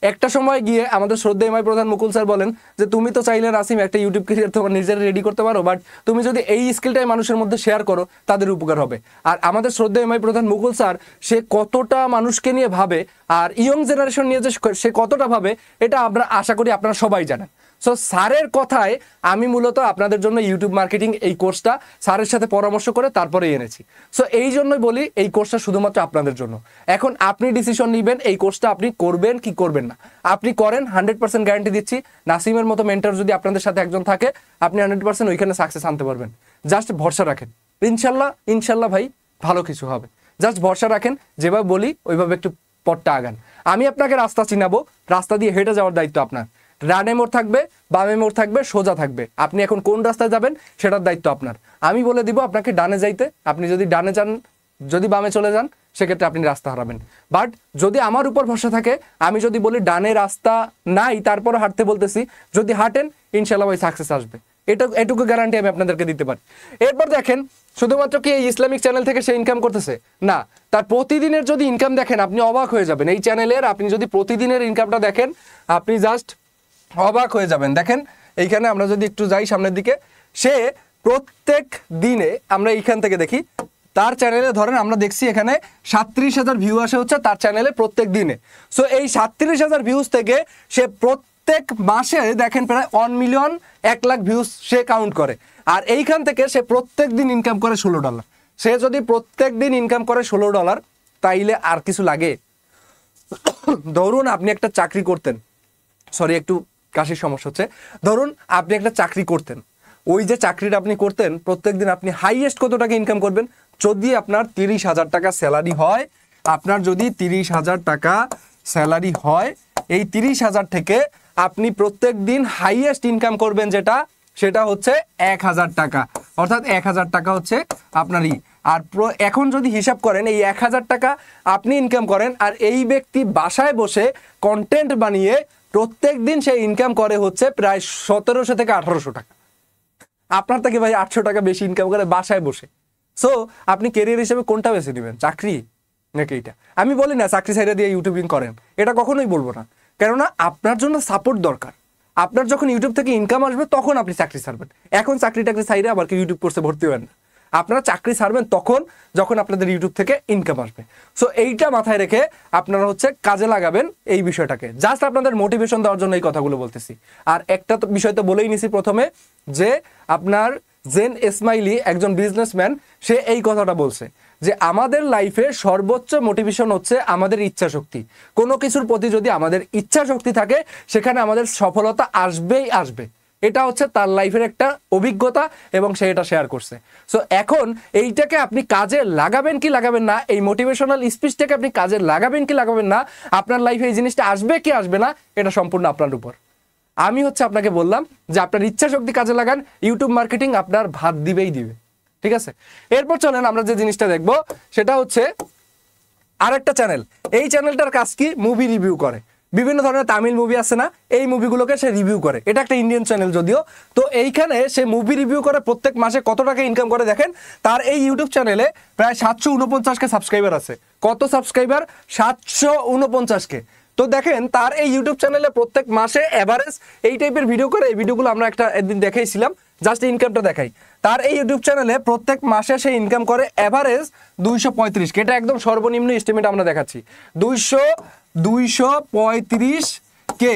একটা সময় গিয়ে আমাদের শ্রদ্ধেয় এমআই প্রধান মুকুল স্যার বলেন যে তুমি তো চাইলে নাসিম একটা ইউটিউব ক্যারিয়ার তোমার নিজের রেডি করতে পারো, বাট তুমি যদি এই স্কিলটাই মানুষের মধ্যে শেয়ার করো তাদের উপকার হবে। আর আমাদের শ্রদ্ধেয় এমআই প্রধান মুকুল স্যার সে কতটা মানুষকে নিয়ে ভাবে আর ইয়ং জেনারেশন নিয়ে যে সে কতটা ভাবে এটা আমরা আশা করি আপনারা সবাই জানেন। সো স্যারের কথায় আমি মূলত আপনাদের জন্য ইউটিউব মার্কেটিং এই কোর্সটা স্যারের সাথে পরামর্শ করে তারপরে এনেছি। সো এই জন্যই বলি এই কোর্সটা শুধুমাত্র আপনাদের জন্য। এখন আপনি ডিসিশন নেবেন এই কোর্সটা আপনি করবেন কি করবেন না। আপনি করেন 100% গ্যারান্টি দিচ্ছি, নাসিমের মতো মেন্টর যদি আপনাদের সাথে একজন থাকে আপনি 100% ওইখানে সাকসেস আনতে পারবেন। জাস্ট ভরসা রাখেন, ইনশাল্লাহ ভাই ভালো কিছু হবে। জাস্ট ভরসা রাখেন, যেভাবে বলি ওইভাবে একটু পথটা আগান। আমি আপনাকে রাস্তা চিনাবো, রাস্তা দিয়ে হেঁটে যাওয়ার দায়িত্ব আপনার। ডানে মোড় থাকবে, বামে মোড় থাকবে, সোজা থাকবে, আপনি এখন কোন রাস্তায় যাবেন সেটার দায়িত্ব আপনার। আমি বলে দিব আপনাকে ডানে যাইতে, আপনি যদি ডানে যান, যদি বামে চলে যান সেক্ষেত্রে আপনি রাস্তা হারাবেন। বাট যদি আমার উপর ভরসা থাকে, আমি যদি বলি ডানে রাস্তা নাই তারপরে হাঁটতে বলতেছি, যদি হাঁটেন ইনশাল্লাহ ভাই সাকসেস আসবে। এটুকু গ্যারান্টি আমি আপনাদেরকে দিতে পারি। এরপর দেখেন শুধুমাত্র কি এই ইসলামিক চ্যানেল থেকে সে ইনকাম করতেছে না, তার প্রতিদিনের যদি ইনকাম দেখেন আপনি অবাক হয়ে যাবেন। এই চ্যানেলের আপনি যদি প্রতিদিনের ইনকামটা দেখেন আপনি জাস্ট অবাক হয়ে যাবেন। দেখেন এইখানে আমরা যদি একটু যাই সামনের দিকে, সে প্রত্যেক দিনে আমরা এইখান থেকে দেখি তার চ্যানেলে ধরেন আমরা দেখছি এখানে 37,000 ভিউ আসে হচ্ছে তার চ্যানেলে প্রত্যেক দিনে। সো এই 37,000 ভিউজ থেকে সে প্রত্যেক মাসে দেখেন প্রায় 1 মিলিয়ন 1 লাখ ভিউজ সে কাউন্ট করে। আর এইখান থেকে সে প্রত্যেক দিন ইনকাম করে $16। সে যদি প্রত্যেক দিন ইনকাম করে $16 তাইলে আর কিছু লাগে? ধরুন আপনি একটা চাকরি করতেন, সরি একটু কাশির সমস্যা হচ্ছে, ধরুন আপনি একটা চাকরি করতেন, ওই যে চাকরিটা আপনি করতেন প্রত্যেকদিন আপনি হাইয়েস্ট কত টাকা ইনকাম করবেন? যদি আপনার 30,000 টাকা স্যালারি হয়, আপনার যদি 30,000 টাকা স্যালারি হয়, এই 30,000 থেকে আপনি প্রত্যেক দিন হাইয়েস্ট ইনকাম করবেন সেটা হচ্ছে 1,000 টাকা, অর্থাৎ 1,000 টাকা হচ্ছে আপনারই। আর এখন যদি হিসাব করেন এই 1,000 টাকা আপনি ইনকাম করেন, আর এই ব্যক্তি বাসায় বসে কন্টেন্ট বানিয়ে প্রত্যেক দিন সে ইনকাম করে হচ্ছে প্রায় 1700 থেকে 1800 টাকা। আপনার থেকে ভাই 800 টাকা বেশি ইনকাম করে বাসায় বসে। সো আপনি কেরিয়ার হিসেবে কোনটা বেছে নেবেন, চাকরি নাকি এটা? আমি বলি না চাকরি সাইডে দিয়ে ইউটিউবিং করেন, এটা কখনোই বলবো না, কেননা আপনার জন্য সাপোর্ট দরকার। আপনার যখন ইউটিউব থেকে ইনকাম আসবে তখন আপনি চাকরি ছাড়বেন। এখন চাকরি টাকরি সাইডে আবার কি ইউটিউব কোর্সে ভর্তি হবেন না। আপনারা চাকরি ছাড়বেন তখন যখন আপনাদের ইউটিউব থেকে ইনকাম আসবে। সো এইটা মাথায় রেখে আপনারা হচ্ছে কাজে লাগাবেন এই বিষয়টাকে। জাস্ট আপনাদের মোটিভেশন দেওয়ার জন্য এই কথাগুলো বলতেছি। আর একটা বিষয় তো বলেই নিছি প্রথমে, যে আপনার জেন ইসমাইলি একজন বিজনেসম্যান, সে এই কথাটা বলছে যে আমাদের লাইফে সর্বোচ্চ মোটিভেশন হচ্ছে আমাদের ইচ্ছা শক্তি। কোনো কিছুর প্রতি যদি আমাদের ইচ্ছা শক্তি থাকে সেখানে আমাদের সফলতা আসবেই আসবে। এটা হচ্ছে তার লাইফের একটা অভিজ্ঞতা এবং সে এটা শেয়ার করছে। সো এখন এইটাকে আপনি কাজে লাগাবেন কি লাগাবেন না, এই মোটিভেশনাল স্পিচটাকে আপনি কাজে লাগাবেন কি লাগাবেন না, আপনার লাইফে এই জিনিসটা আসবে কি আসবে না, এটা সম্পূর্ণ আপনার উপর। আমি হচ্ছে আপনাকে বললাম যে আপনার ইচ্ছা শক্তি কাজে লাগান, ইউটিউব মার্কেটিং আপনার ভাত দিবেই দিবে। ঠিক আছে, এরপর চলেন আমরা যে জিনিসটা দেখবো সেটা হচ্ছে আরেকটা চ্যানেল। এই চ্যানেলটার কাজ কি, মুভি রিভিউ করে। বিভিন্ন ধরনের তামিল মুভি আছে না, এই মুভিগুলোকে সে রিভিউ করে। এটা একটা ইন্ডিয়ান চ্যানেল যদিও। তো এইখানে সে মুভি রিভিউ করে প্রত্যেক মাসে কত টাকা ইনকাম করে দেখেন। তার এই ইউটিউব চ্যানেলে প্রায় 749কে সাবস্ক্রাইবার আছে। কত সাবস্ক্রাইবার? 749কে। তো দেখেন তার এই ইউটিউব চ্যানেলে প্রত্যেক মাসে এভারেজ এই টাইপের ভিডিও করে। এই ভিডিওগুলো আমরা একদিন দেখাইছিলাম, জাস্ট ইনকামটা দেখাই। তার এই ইউটিউব চ্যানেলে প্রত্যেক মাসে সে ইনকাম করে এভারেজ 235কে। এটা একদম সর্বনিম্ন এস্টিমেট আমরা দেখাচ্ছি। 235কে,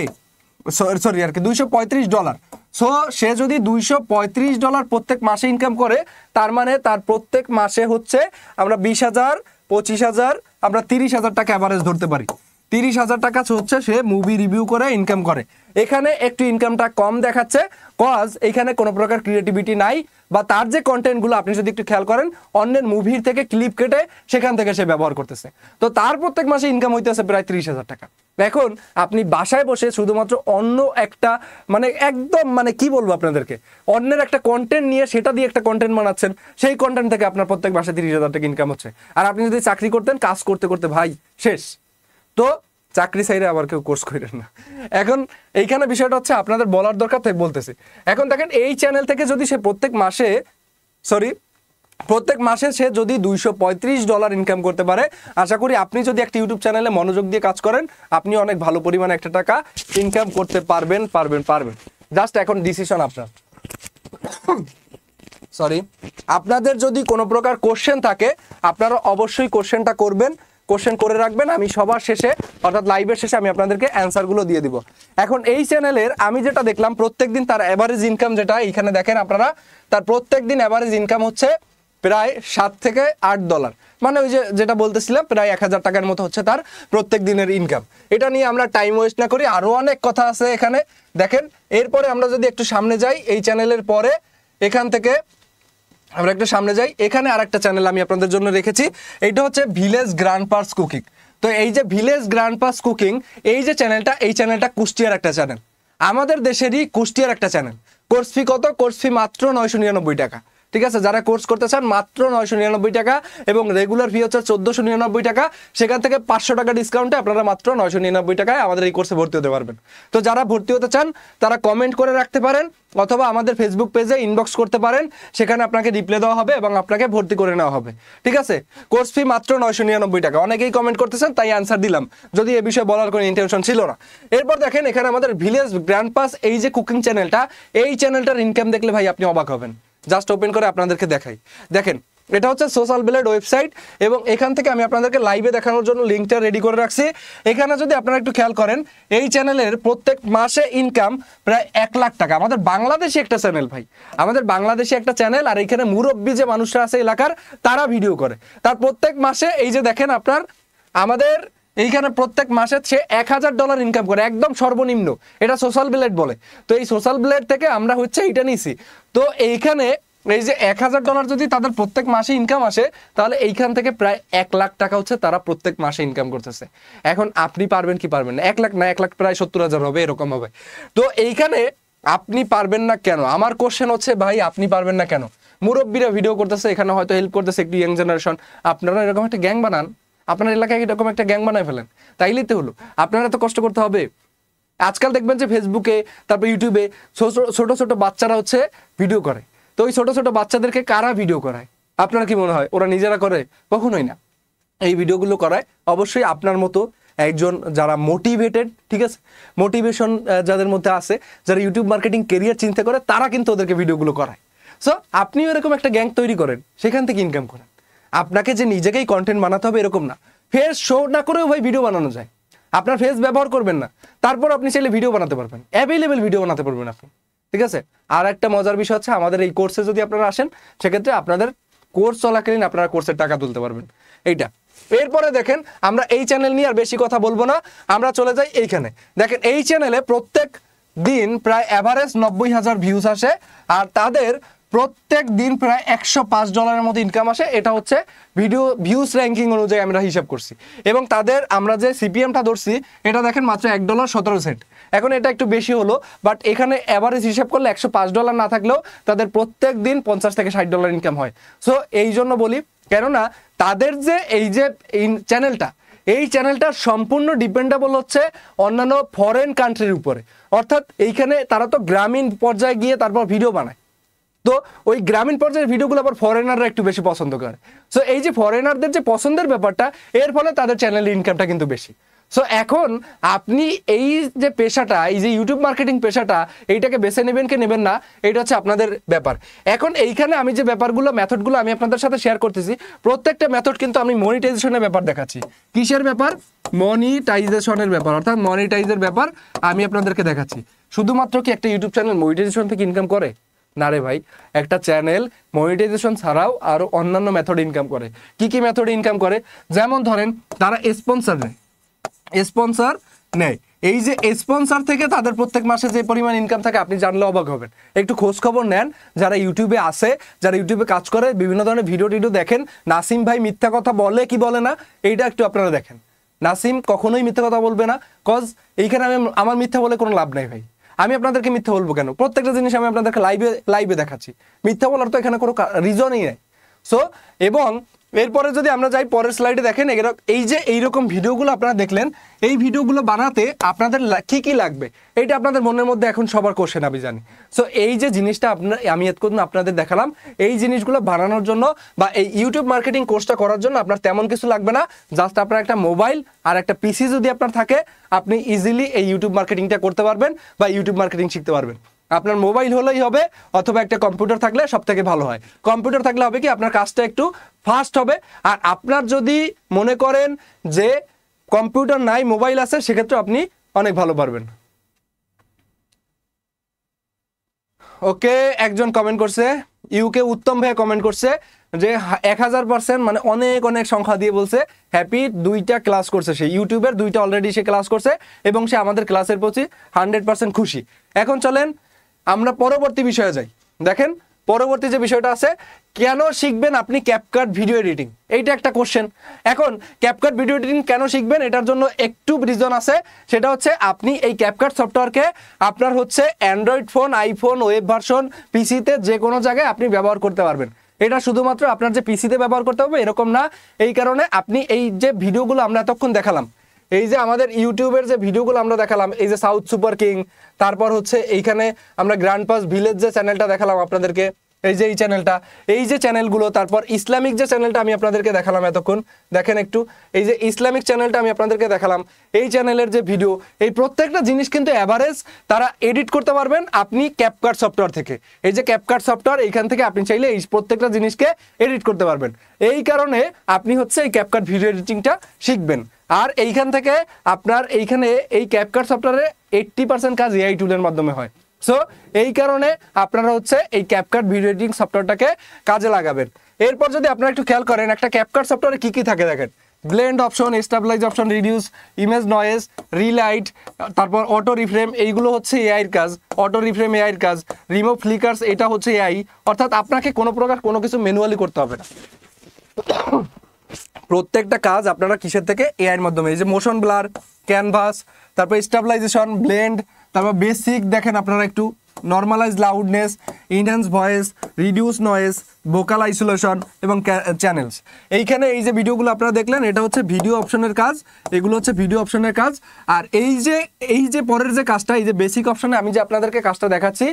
সরি আর কি $235। সো সে যদি $235 প্রত্যেক মাসে ইনকাম করে, তার মানে তার প্রত্যেক মাসে হচ্ছে আমরা 20,000, 25,000, আমরা 30,000 টাকা অ্যাভারেজ ধরতে পারি। 30,000 টাকা হচ্ছে সে মুভি রিভিউ করে ইনকাম করে। এখানে একটু ইনকামটা কম দেখাচ্ছে, কজ এখানে কোনো প্রকার ক্রিয়েটিভিটি নাই, বা তার যে কন্টেন্টগুলো আপনি যদি একটু খেয়াল করেন অন্যের মুভির থেকে ক্লিপ কেটে সেখান থেকে সে ব্যবহার করতেছে। তো তার প্রত্যেক মাসে ইনকাম হইতেছে প্রায় 30,000 টাকা। এখন আপনি বাসায় বসে শুধুমাত্র অন্য একটা একদম কি বলবো আপনাদেরকে, অন্যের একটা কন্টেন্ট নিয়ে সেটা দিয়ে একটা কন্টেন্ট বানাচ্ছেন, সেই কন্টেন্ট থেকে আপনার প্রত্যেক মাসে 30,000 টাকা ইনকাম হচ্ছে। আর আপনি যদি চাকরি করতেন, কাজ করতে করতে ভাই শেষ। তো চাকরি চাইলে আবার কেউ কোর্স করেন না। এখন এইখানে বিষয়টা হচ্ছে আপনাদের বলার দরকার, তাই বলতেছি। এখন দেখেন এই চ্যানেল থেকে যদি সে প্রত্যেক মাসে প্রত্যেক মাসে সে যদি $235 ইনকাম করতে পারে, আশা করি আপনি যদি একটা ইউটিউব চ্যানেলে মনোযোগ দিয়ে কাজ করেন, আপনি অনেক ভালো পরিমাণে একটা টাকা ইনকাম করতে পারবেন। জাস্ট এখন ডিসিশন আপনার। সরি, আপনাদের যদি কোনো প্রকার কোশ্চেন থাকে আপনারা অবশ্যই কোশ্চেনটা করবেন, কোশ্চেন করে রাখবেন। আমি সবার শেষে অর্থাৎ লাইভের শেষে আমি আপনাদেরকে অ্যান্সারগুলো দিয়ে দিব। এখন এই চ্যানেলের আমি যেটা দেখলাম প্রত্যেকদিন তার অ্যাভারেজ ইনকাম যেটা এইখানে দেখেন আপনারা, তার প্রত্যেকদিন অ্যাভারেজ ইনকাম হচ্ছে প্রায় $7 থেকে $8, মানে ওই যেটা বলতেছিলাম প্রায় 1000 টাকার মতো হচ্ছে তার প্রত্যেক দিনের ইনকাম। এটা নিয়ে আমরা টাইম ওয়েস্ট না করি, আরও অনেক কথা আছে এখানে দেখেন। এরপরে আমরা যদি একটু সামনে যাই, এই চ্যানেলের পরে এখান থেকে আমরা একটু সামনে যাই, এখানে আরেকটা চ্যানেল আমি আপনাদের জন্য রেখেছি, এইটা হচ্ছে ভিলেজ গ্র্যান্ডপাস কুকিং। তো এই যে ভিলেজ গ্র্যান্ডপাস কুকিং এই যে চ্যানেলটা, এই চ্যানেলটা কুষ্টিয়ার একটা চ্যানেল, আমাদের দেশেরই কুষ্টিয়ার একটা চ্যানেল। কোর্স ফি কত? কোর্স ফি মাত্র 999 টাকা। ঠিক আছে, যারা কোর্স করতে চান মাত্র 999 টাকা, এবং রেগুলার ফি হচ্ছে 1499 টাকা। সেখান থেকে 500 টাকা ডিসকাউন্টে আপনারা মাত্র 999 টাকায় আমাদের এই কোর্সে ভর্তি হতে পারবেন। তো যারা ভর্তি হতে চান তারা কমেন্ট করে রাখতে পারেন, অথবা আমাদের ফেসবুক পেজে ইনবক্স করতে পারেন, সেখানে আপনাকে রিপ্লাই দেওয়া হবে এবং আপনাকে ভর্তি করে নেওয়া হবে। ঠিক আছে, কোর্স ফি মাত্র 999 টাকা। অনেকেই কমেন্ট করতেছেন, তাই অ্যান্সার দিলাম, যদি এ বিষয়ে বলার কোনো ইন্টেনশন ছিল না। এরপর দেখেন এখানে আমাদের ভিলেজ গ্র্যান্ডপাস এই যে কুকিং চ্যানেলটা, এই চ্যানেলটার ইনকাম দেখলে ভাই আপনি অবাক হবেন। জাস্ট ওপেন করে আপনাদেরকে দেখাই, দেখেন এটা হচ্ছে সোশ্যাল ব্লেড ওয়েবসাইট, এবং এখান থেকে আমি আপনাদেরকে লাইভে দেখানোর জন্য লিঙ্কটা রেডি করে রাখছি। এখানে যদি আপনারা একটু খেয়াল করেন, এই চ্যানেলের প্রত্যেক মাসে ইনকাম প্রায় 1 লাখ টাকা। আমাদের বাংলাদেশি একটা চ্যানেল ভাই, আমাদের বাংলাদেশি একটা চ্যানেল, আর এখানে মুরব্বী যে মানুষরা আছে এলাকার তারা ভিডিও করে। তার প্রত্যেক মাসে এই যে দেখেন আপনার আমাদের এইখানে প্রত্যেক মাসে সে $1000 ইনকাম করে, একদম সর্বনিম্ন। এটা সোশ্যাল ব্লেড বলে। তো এই সোশ্যাল ব্লেড থেকে আমরা হচ্ছে এইটা নিছি। তো এইখানে এই যে $1000 যদি তাদের প্রত্যেক মাসে ইনকাম আসে, তাহলে এইখান থেকে প্রায় 1 লাখ টাকা হচ্ছে তারা প্রত্যেক মাসে ইনকাম করতেছে। এখন আপনি পারবেন কি পারবেন না? 1 লাখ না, 1 লাখ প্রায় 70,000 হবে, এরকম হবে। তো এইখানে আপনি পারবেন না কেন? আমার কোশ্চেন হচ্ছে ভাই আপনি পারবেন না কেন? মুরব্বীরা ভিডিও করতেছে, এখানে হয়তো হেল্প করতেছে একটু ইয়াং জেনারেশন, আপনারা এরকম একটা গ্যাং বানান, আপনার এলাকায় এরকম একটা গ্যাং বানায় ফেলেন, তাইলেই তো হলো। আপনারা তো কষ্ট করতে হবে। আজকাল দেখবেন যে ফেসবুকে, তারপর ইউটিউবে ছোট ছোট বাচ্চারা হচ্ছে ভিডিও করে। তো ওই ছোট ছোট বাচ্চাদেরকে কারা ভিডিও করায়? আপনার কি মনে হয় ওরা নিজেরা করে? কখনোই না। এই ভিডিওগুলো করায় অবশ্যই আপনার মতো একজন যারা মোটিভেটেড, ঠিক আছে, মোটিভেশন যাদের মধ্যে আছে, যারা ইউটিউব মার্কেটিং কেরিয়ার চিন্তা করে, তারা কিন্তু ওদেরকে ভিডিওগুলো করায়। সো আপনিও এরকম একটা গ্যাং তৈরি করেন, সেখান থেকে ইনকাম করেন। আপনাকে যে নিজেকেই কন্টেন্ট বানাতে হবে এরকম না। ফেস শো না করেও ভাই ভিডিও বানানো যায়। আপনার ফেস ব্যবহার করবেন না, তারপর আপনি চাইলে ভিডিও বানাতে পারবেন, অ্যাভেলেবেল ভিডিও বানাতে পারবেন আপনি। ঠিক আছে, আর একটা মজার বিষয় হচ্ছে আমাদের এই কোর্সে যদি আপনারা আসেন, সেক্ষেত্রে আপনাদের কোর্স চলাকালীন আপনারা কোর্সের টাকা তুলতে পারবেন। এইটা। এরপরে দেখেন আমরা এই চ্যানেল নিয়ে আর বেশি কথা বলবো না, আমরা চলে যাই এইখানে। দেখেন এই চ্যানেলে প্রত্যেক দিন প্রায় অ্যাভারেজ 90,000 ভিউজ আসে, আর তাদের প্রত্যেক দিন প্রায় $105 মতো ইনকাম আসে। এটা হচ্ছে ভিডিও ভিউজ র্যাঙ্কিং অনুযায়ী আমরা হিসাব করছি, এবং তাদের আমরা যে সিপিএমটা ধরছি এটা দেখেন মাত্র $1.17। এখন এটা একটু বেশি হলো, বাট এখানে অ্যাভারেজ হিসাব করলে $105 না থাকলেও তাদের প্রত্যেক দিন $50 থেকে $60 ইনকাম হয়। সো এই জন্য বলি, কেননা তাদের যে এই যে চ্যানেলটা, এই চ্যানেলটা সম্পূর্ণ ডিপেন্ডেবল হচ্ছে অন্যান্য ফরেন কান্ট্রির উপরে। অর্থাৎ এইখানে তারা তো গ্রামীণ পর্যায়ে গিয়ে তারপর ভিডিও বানায়, তো ওই গ্রামীণ পর্যায়ের ভিডিওগুলো আবার ফরেনাররা একটু বেশি পছন্দ করে। সো এই যে ফরেনারদের যে পছন্দের ব্যাপারটা, এর ফলে তাদের চ্যানেলের ইনকামটা কিন্তু বেশি। সো এখন আপনি এই যে পেশাটা, এই যে ইউটিউব মার্কেটিং পেশাটা, এইটাকে বেছে নেবেন কি নেবেন না, এইটা হচ্ছে আপনাদের ব্যাপার। এখন এইখানে আমি যে ব্যাপারগুলো, মেথডগুলো আমি আপনাদের সাথে শেয়ার করতেছি, প্রত্যেকটা মেথড কিন্তু আমি মনিটাইজেশনের ব্যাপার দেখাচ্ছি। কিসের ব্যাপার? মনিটাইজেশনের ব্যাপার, অর্থাৎ মনিটাইজের ব্যাপার আমি আপনাদেরকে দেখাচ্ছি। শুধুমাত্র কি একটা ইউটিউব চ্যানেল মনিটাইজেশন থেকে ইনকাম করে? না রে ভাই, একটা চ্যানেল মনিটাইজেশন ছাড়াও আরো অন্যান্য মেথড ইনকাম করে। কি কি মেথড ইনকাম করে? যেমন ধরেন তারা স্পন্সর নেয়। এই যে স্পন্সর থেকে তাদের প্রত্যেক মাসে যে পরিমাণ ইনকাম থাকে আপনি জানলে অবাক হবেন। একটু খোঁজ খবর নেন, যারা ইউটিউবে আসে, যারা ইউটিউবে কাজ করে, বিভিন্ন ধরনের ভিডিও টিডিও দেখেন। নাসিম ভাই মিথ্যা কথা বলে কি বলে না, এইটা একটু আপনারা দেখেন। নাসিম কখনোই মিথ্যা কথা বলবে না, কজ এইখানে আমার মিথ্যা বলে কোনো লাভ নাই ভাই। আমি আপনাদেরকে মিথ্যা বলবো কেন? প্রত্যেকটা জিনিস আমি আপনাদেরকে লাইভে দেখাচ্ছি। মিথ্যা বলার তো এখানে কোনো রিজনই নেই। সো এবং এরপরে যদি আমরা যাই পরের স্লাইডে, দেখেন এই যে এইরকম ভিডিওগুলো আপনারা দেখলেন, এই ভিডিওগুলো বানাতে আপনাদের কি কি লাগবে এইটা আপনাদের মনের মধ্যে এখন সবার কোশ্চেন আমি জানি। সো এই যে জিনিসটা আমি এতক্ষণ আপনাদের দেখালাম, এই জিনিসগুলো বানানোর জন্য বা এই ইউটিউব মার্কেটিং কোর্সটা করার জন্য আপনার তেমন কিছু লাগবে না। জাস্ট আপনার একটা মোবাইল আর একটা পিসি যদি আপনার থাকে, আপনি ইজিলি এই ইউটিউব মার্কেটিংটা করতে পারবেন বা ইউটিউব মার্কেটিং শিখতে পারবেন। আপনার মোবাইল হলেই হবে, অথবা একটা কম্পিউটার থাকলে সব থেকে ভালো হয়। কম্পিউটার থাকলে হবে কি আপনার কাজটা একটু ফাস্ট হবে। আর আপনার যদি মনে করেন যে কম্পিউটার নাই, মোবাইল আছে, সেক্ষেত্রে আপনি অনেক ভালো পারবেন। ওকে, একজন কমেন্ট করছে, ইউকে উত্তম ভাই কমেন্ট করছে যে 1000%, মানে অনেক অনেক সংখ্যা দিয়ে বলছে হ্যাপি 2টা ক্লাস করছে, সে ইউটিউবের 2টা অলরেডি সে ক্লাস করছে এবং সে আমাদের ক্লাসের প্রতি 100% খুশি। এখন চলেন আমরা পরবর্তী বিষয়ে যাই। দেখেন পরবর্তী যে বিষয়টা আছে, কেন শিখবেন আপনি ক্যাপকাট ভিডিও এডিটিং, এইটা একটা কোশ্চেন। এখন ক্যাপকাট ভিডিও এডিটিং কেন শিখবেন, এটার জন্য একটু রিজন আছে। সেটা হচ্ছে আপনি এই ক্যাপকাট সফটওয়্যারকে আপনার হচ্ছে Android phone, iPhone, web version, পিসিতে যে কোনো জায়গায় আপনি ব্যবহার করতে পারবেন। এটা শুধুমাত্র আপনার যে পিসিতে ব্যবহার করতে হবে এরকম না। এই কারণে আপনি এই যে ভিডিওগুলো আমরা এতক্ষণ দেখালাম, এই যে আমাদের ইউটিউবের যে ভিডিওগুলো আমরা দেখালাম, এই যে সাউথ সুপার কিং, তারপর হচ্ছে এইখানে আমরা গ্র্যান্ড পাস ভিলেজ যে চ্যানেলটা দেখালাম আপনাদেরকে, এই যে এই চ্যানেলটা, এই যে চ্যানেলগুলো, তারপর ইসলামিক যে চ্যানেলটা আমি আপনাদেরকে দেখালাম এতক্ষণ, দেখেন একটু, এই যে ইসলামিক চ্যানেলটা আমি আপনাদেরকে দেখালাম, এই চ্যানেলের যে ভিডিও, এই প্রত্যেকটা জিনিস কিন্তু অ্যাভারেজ তারা এডিট করতে পারবেন আপনি ক্যাপকাট সফটওয়্যার থেকে। এই যে ক্যাপকাট সফটওয়্যার, এইখান থেকে আপনি চাইলে এই প্রত্যেকটা জিনিসকে এডিট করতে পারবেন। এই কারণে আপনি হচ্ছে এই ক্যাপকাট ভিডিও এডিটিংটা শিখবেন। আর এইখান থেকে আপনার এইখানে এই ক্যাপকাট সফটওয়্যারে 80% কাজ এআই টুলের মাধ্যমে হয়। সো এই কারণে আপনারা হচ্ছে এই ক্যাপকাট ভিডিও এডিটিং সফটওয়্যারটাকে কাজে লাগাবেন। এরপর যদি আপনারা একটু খেয়াল করেন, একটা ক্যাপকাট সফটওয়্যারে কি কি থাকে দেখেন, blend option, stabilize option, reduce, image noise, relight, তারপর অটো রিফ্রেম, এইগুলো হচ্ছে এআইয়ের কাজ। অটো রিফ্রেম এআইয়ের কাজ, রিমুভ ফ্লিকার্স, এটা হচ্ছে এআই। অর্থাৎ আপনাকে কোনো প্রকার কোনো কিছু ম্যানুয়ালি করতে হবে না, প্রত্যেকটা কাজ আপনারা কিসের থেকে, এআইয়ের মাধ্যমে। এই যে মোশন ব্লার, ক্যানভাস, তারপর স্টেবিলাইজেশন, ব্লেন্ড, তারপর বেসিক দেখেন আপনারা একটু, normalise loudness, enhance voice, reduce noise, vocal isolation এবং চ্যানেলস। এইখানে এই যে ভিডিওগুলো আপনারা দেখলেন, এটা হচ্ছে ভিডিও অপশনের কাজ, এগুলো হচ্ছে ভিডিও অপশনের কাজ। আর এই যে পরের যে কাজটা, এই যে বেসিক অপশনে আমি যে আপনাদেরকে কাজটা দেখাচ্ছি,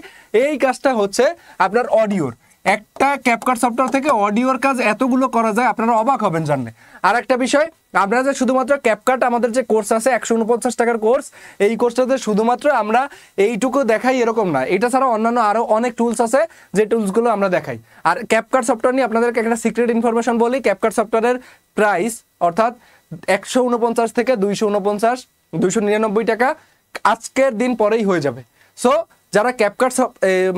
এই কাজটা হচ্ছে আপনার অডিওর। একটা ক্যাপকাট সফটওয়্যার থেকে অডিওর কাজ এতগুলো করা যায়, আপনারা অবাক হবেন জানলে। আর একটা বিষয়, আপনারা যে শুধুমাত্র ক্যাপকাট, আমাদের যে কোর্স আছে 149 টাকার কোর্স, এই কোর্সটাতে শুধুমাত্র আমরা এইটুকু দেখাই এরকম না, এটা ছাড়া অন্যান্য আরও অনেক টুলস আছে যে টুলসগুলো আমরা দেখাই। আর ক্যাপকাট সফটওয়্যার নিয়ে আপনাদেরকে একটা সিক্রেট ইনফরমেশন বলি, ক্যাপকাট সফটওয়্যারের প্রাইস অর্থাৎ 149 থেকে 249, 299 টাকা আজকের দিন পরেই হয়ে যাবে। সো যারা ক্যাপকাট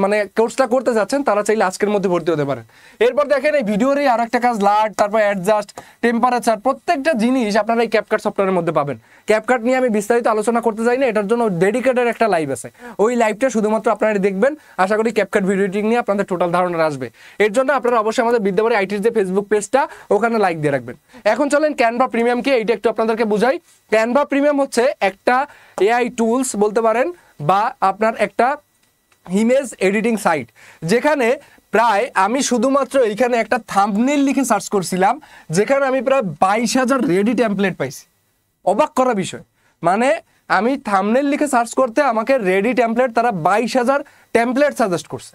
মানে কোর্সটা করতে যাচ্ছেন তারা চাইলে আজকের মধ্যে ভর্তি হতে পারেন। এরপর দেখেন এই ভিডিওরই আর একটা কাজ, লাইট, তারপর অ্যাডজাস্ট, টেম্পারেচার, প্রত্যেকটা জিনিস আপনারা এই ক্যাপকাট সফটওয়্যারের মধ্যে পাবেন। ক্যাপকাট নিয়ে আমি বিস্তারিত আলোচনা করতে চাই না, এটার জন্য ডেডিকেটেড একটা লাইভ আছে, ওই লাইভটা শুধুমাত্র আপনারা দেখবেন। আশা করি ক্যাপকাট ভিডিও এডিটিং নিয়ে আপনাদের টোটাল ধারণা আসবে। এর জন্য আপনারা অবশ্যই আমাদের বিদ্যাবাড়ি আইটির যে ফেসবুক পেজটা, ওখানে লাইক দিয়ে রাখবেন। এখন চলেন ক্যানভা প্রিমিয়াম কি, এইটা একটু আপনাদেরকে বুঝাই। ক্যানভা প্রিমিয়াম হচ্ছে একটা এআই টুলস বলতে পারেন, বা আপনার একটা ইমেজ এডিটিং সাইট, যেখানে প্রায় আমি শুধুমাত্র এইখানে একটা থাম্বনেইল লিখে সার্চ করছিলাম, যেখানে আমি প্রায় 22,000 রেডি টেমপ্লেট পাইছি। অবাক করা বিষয়, মানে আমি থাম্বনেইল লিখে সার্চ করতে আমাকে রেডি টেমপ্লেট তারা 22,000 টেমপ্লেট সাজেস্ট করছে।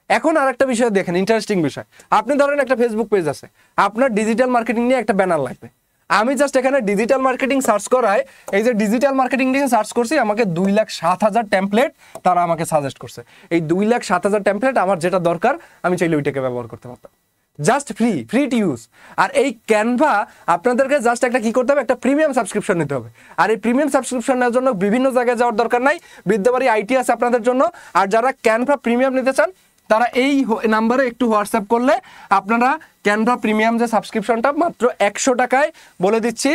এখন আর একটা বিষয় দেখেন, ইন্টারেস্টিং বিষয়, আপনি ধরেন একটা ফেসবুক পেজ আছে, আপনার ডিজিটাল মার্কেটিং নিয়ে একটা ব্যানার লাগবে। আমি জাস্ট এখানে ডিজিটাল মার্কেটিং সার্চ করায়, এই যে ডিজিটাল মার্কেটিং নিয়ে সার্চ করছি, আমাকে 2,07,000 টেমপ্লেট তারা আমাকে সাজেস্ট করছে। এই 2,07,000 টেমপ্লেট আমার যেটা দরকার, আমি চাইলে ওইটাকে ব্যবহার করতে পারতাম, জাস্ট ফ্রি টু ইউজ। আর এই ক্যানভা আপনাদেরকে জাস্ট একটা কি করতে হবে, একটা প্রিমিয়াম সাবস্ক্রিপশন নিতে হবে। আর এই প্রিমিয়াম সাবস্ক্রিপশন নেওয়ার জন্য বিভিন্ন জায়গায় যাওয়ার দরকার নাই, বিদ্যাবাড়ি আইটি আছে আপনাদের জন্য। আর যারা ক্যানভা প্রিমিয়াম নিতে চান, তারা এই নাম্বারে একটু হোয়াটসঅ্যাপ করলে আপনারা ক্যানভা প্রিমিয়াম যে সাবস্ক্রিপশনটা মাত্র 100 টাকায়, বলে দিচ্ছি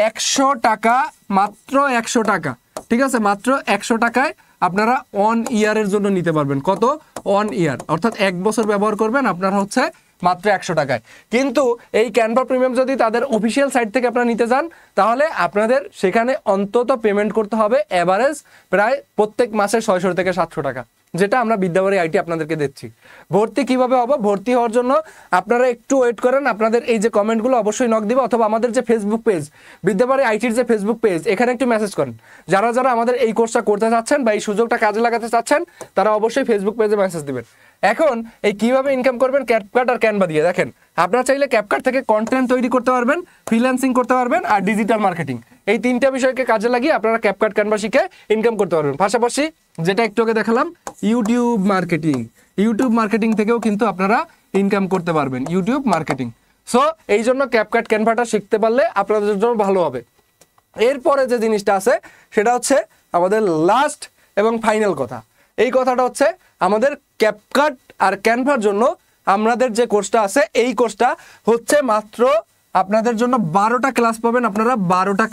100 টাকা, মাত্র 100 টাকা, ঠিক আছে, মাত্র 100 টাকায় আপনারা 1 ইয়ারের জন্য নিতে পারবেন। কত? 1 ইয়ার, অর্থাৎ 1 বছর ব্যবহার করবেন, আপনারা হচ্ছে মাত্র 100 টাকায়। কিন্তু এই ক্যানভা প্রিমিয়াম যদি তাদের অফিসিয়াল সাইট থেকে আপনারা নিতে চান তাহলে আপনাদের সেখানে অন্তত পেমেন্ট করতে হবে এভারেজ প্রায় প্রত্যেক মাসে 600 থেকে 700 টাকা, যেটা আমরা বিদ্যাবাড়ি আইটি আপনাদেরকে দিচ্ছি। ভর্তি কিভাবে হবে? ভর্তি হওয়ার জন্য আপনারা একটু ওয়েট করেন, আপনাদের এই যে কমেন্টগুলো অবশ্যই নক দিবে, অথবা আমাদের যে ফেসবুক পেজ বিদ্যাবাড়ি আইটির যে ফেসবুক পেজ, এখানে একটু মেসেজ করেন। যারা যারা আমাদের এই কোর্সটা করতে চাচ্ছেন বা এই সুযোগটা কাজে লাগাতে চাচ্ছেন তারা অবশ্যই ফেসবুক পেজে মেসেজ দিবেন। এখন এই কিভাবে ইনকাম করবেন ক্যাপকাট আর ক্যানভা দিয়ে, দেখেন আপনারা চাইলে ক্যাপকাট থেকে কন্টেন্ট তৈরি করতে পারবেন, ফ্রিল্যান্সিং করতে পারবেন আর ডিজিটাল মার্কেটিং, এই তিনটা বিষয়কে কাজে লাগিয়ে আপনারা ক্যাপকাট ক্যানভা শিখে ইনকাম করতে পারবেন। পাশাপাশি যেটা একটু আগে দেখালাম ইউটিউব মার্কেটিং থেকেও কিন্তু আপনারা ইনকাম করতে পারবেন, ইউটিউব মার্কেটিং। সো এই জন্য ক্যাপকাট ক্যানভাটা শিখতে পারলে আপনাদের জন্য ভালো হবে। এরপরে যে জিনিসটা আছে সেটা হচ্ছে আমাদের লাস্ট এবং ফাইনাল কথা। এই কথাটা হচ্ছে আমাদের ক্যাপকাট আর ক্যানভার জন্য আমাদের যে কোর্সটা আছে এই কোর্সটা হচ্ছে মাত্র আপনাদের জন্য 12টা ক্লাস পাবেন আপনারা। 12টা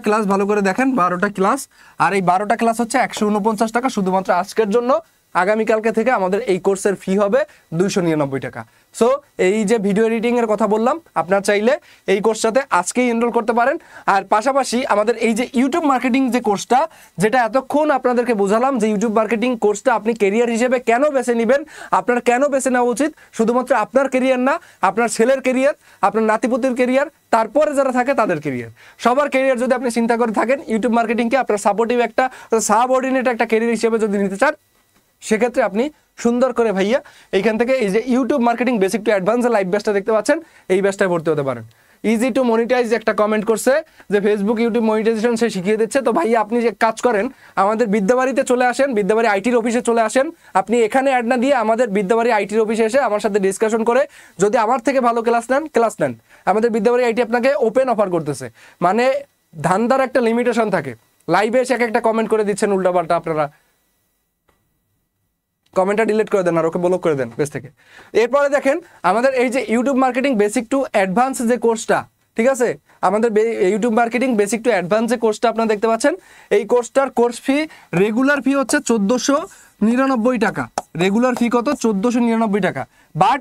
ক্লাস ভালো করে দেখেন, 12টা ক্লাস। আর এই 12টা ক্লাস হচ্ছে 149 টাকা শুধুমাত্র আজকের জন্য। আগামীকালকে থেকে আমাদের এই কোর্সের ফি হবে 299 টাকা। সো এই যে ভিডিও এডিটিং এর কথা বললাম, আপনারা চাইলে এই কোর্সটাতে আজকেই এনরোল করতে পারেন। আর পাশাপাশি আমাদের এই যে ইউটিউব মার্কেটিং যে কোর্সটা, যেটা এতক্ষণ আপনাদেরকে বোঝালাম যে ইউটিউব মার্কেটিং কোর্সটা আপনি কেরিয়ার হিসেবে কেন বেছে নেবেন, আপনার কেন বেছে নেওয়া উচিত, শুধুমাত্র আপনার কেরিয়ার না, আপনার ছেলের কেরিয়ার, আপনার নাতিপুতির কেরিয়ার, তারপরে যারা থাকে তাদের কেরিয়ার, সবার কেরিয়ার যদি আপনি চিন্তা করে থাকেন, ইউটিউব মার্কেটিংকে আপনার সাপোর্টিভ একটা সাবঅর্ডিনেট একটা কেরিয়ার হিসেবে যদি নিতে চান, সেক্ষেত্রে আপনি সুন্দর করে ভাইয়া এইখান থেকে এই যে YouTube marketing basic to advance live ব্যাচটা দেখতে পাচ্ছেন, এই ব্যাচটায় ভর্তি হতে পারেন। ইজি টু মনিটাইজ একটা কমেন্ট করছে যে ফেসবুক ইউটিউব মনিটাইজেশন সে শিখিয়ে দিচ্ছে। তো ভাইয়া আপনি যে কাজ করেন, আমাদের বিদ্যাবাড়িতে চলে আসেন, বিদ্যাবাড়ি আইটির অফিসে চলে আসেন। আপনি এখানে অ্যাড না দিয়ে আমাদের বিদ্যাবাড়ি আইটির অফিসে এসে আমার সাথে ডিসকাশন করে যদি আমার থেকে ভালো ক্লাস নেন। আমাদের বিদ্যাবাড়ি আইটি আপনাকে ওপেন অফার করতেছে, মানে ধান্দার একটা লিমিটেশন থাকে। লাইভে এসে একটা কমেন্ট করে দিচ্ছেন উল্টাপাল্টা, আপনারা কমেন্টটা ডিলিট করে দেন আর ওকে ব্লক করে দেন পেজ থেকে। এরপরে দেখেন আমাদের এই যে YouTube marketing basic to advance যে কোর্সটা, ঠিক আছে, আমাদের YouTube marketing basic to advance যে কোর্সটা আপনারা দেখতে পাচ্ছেন, এই কোর্সটার কোর্স ফি রেগুলার ফি হচ্ছে 1499 টাকা। রেগুলার ফি কত? 1499 টাকা। বাট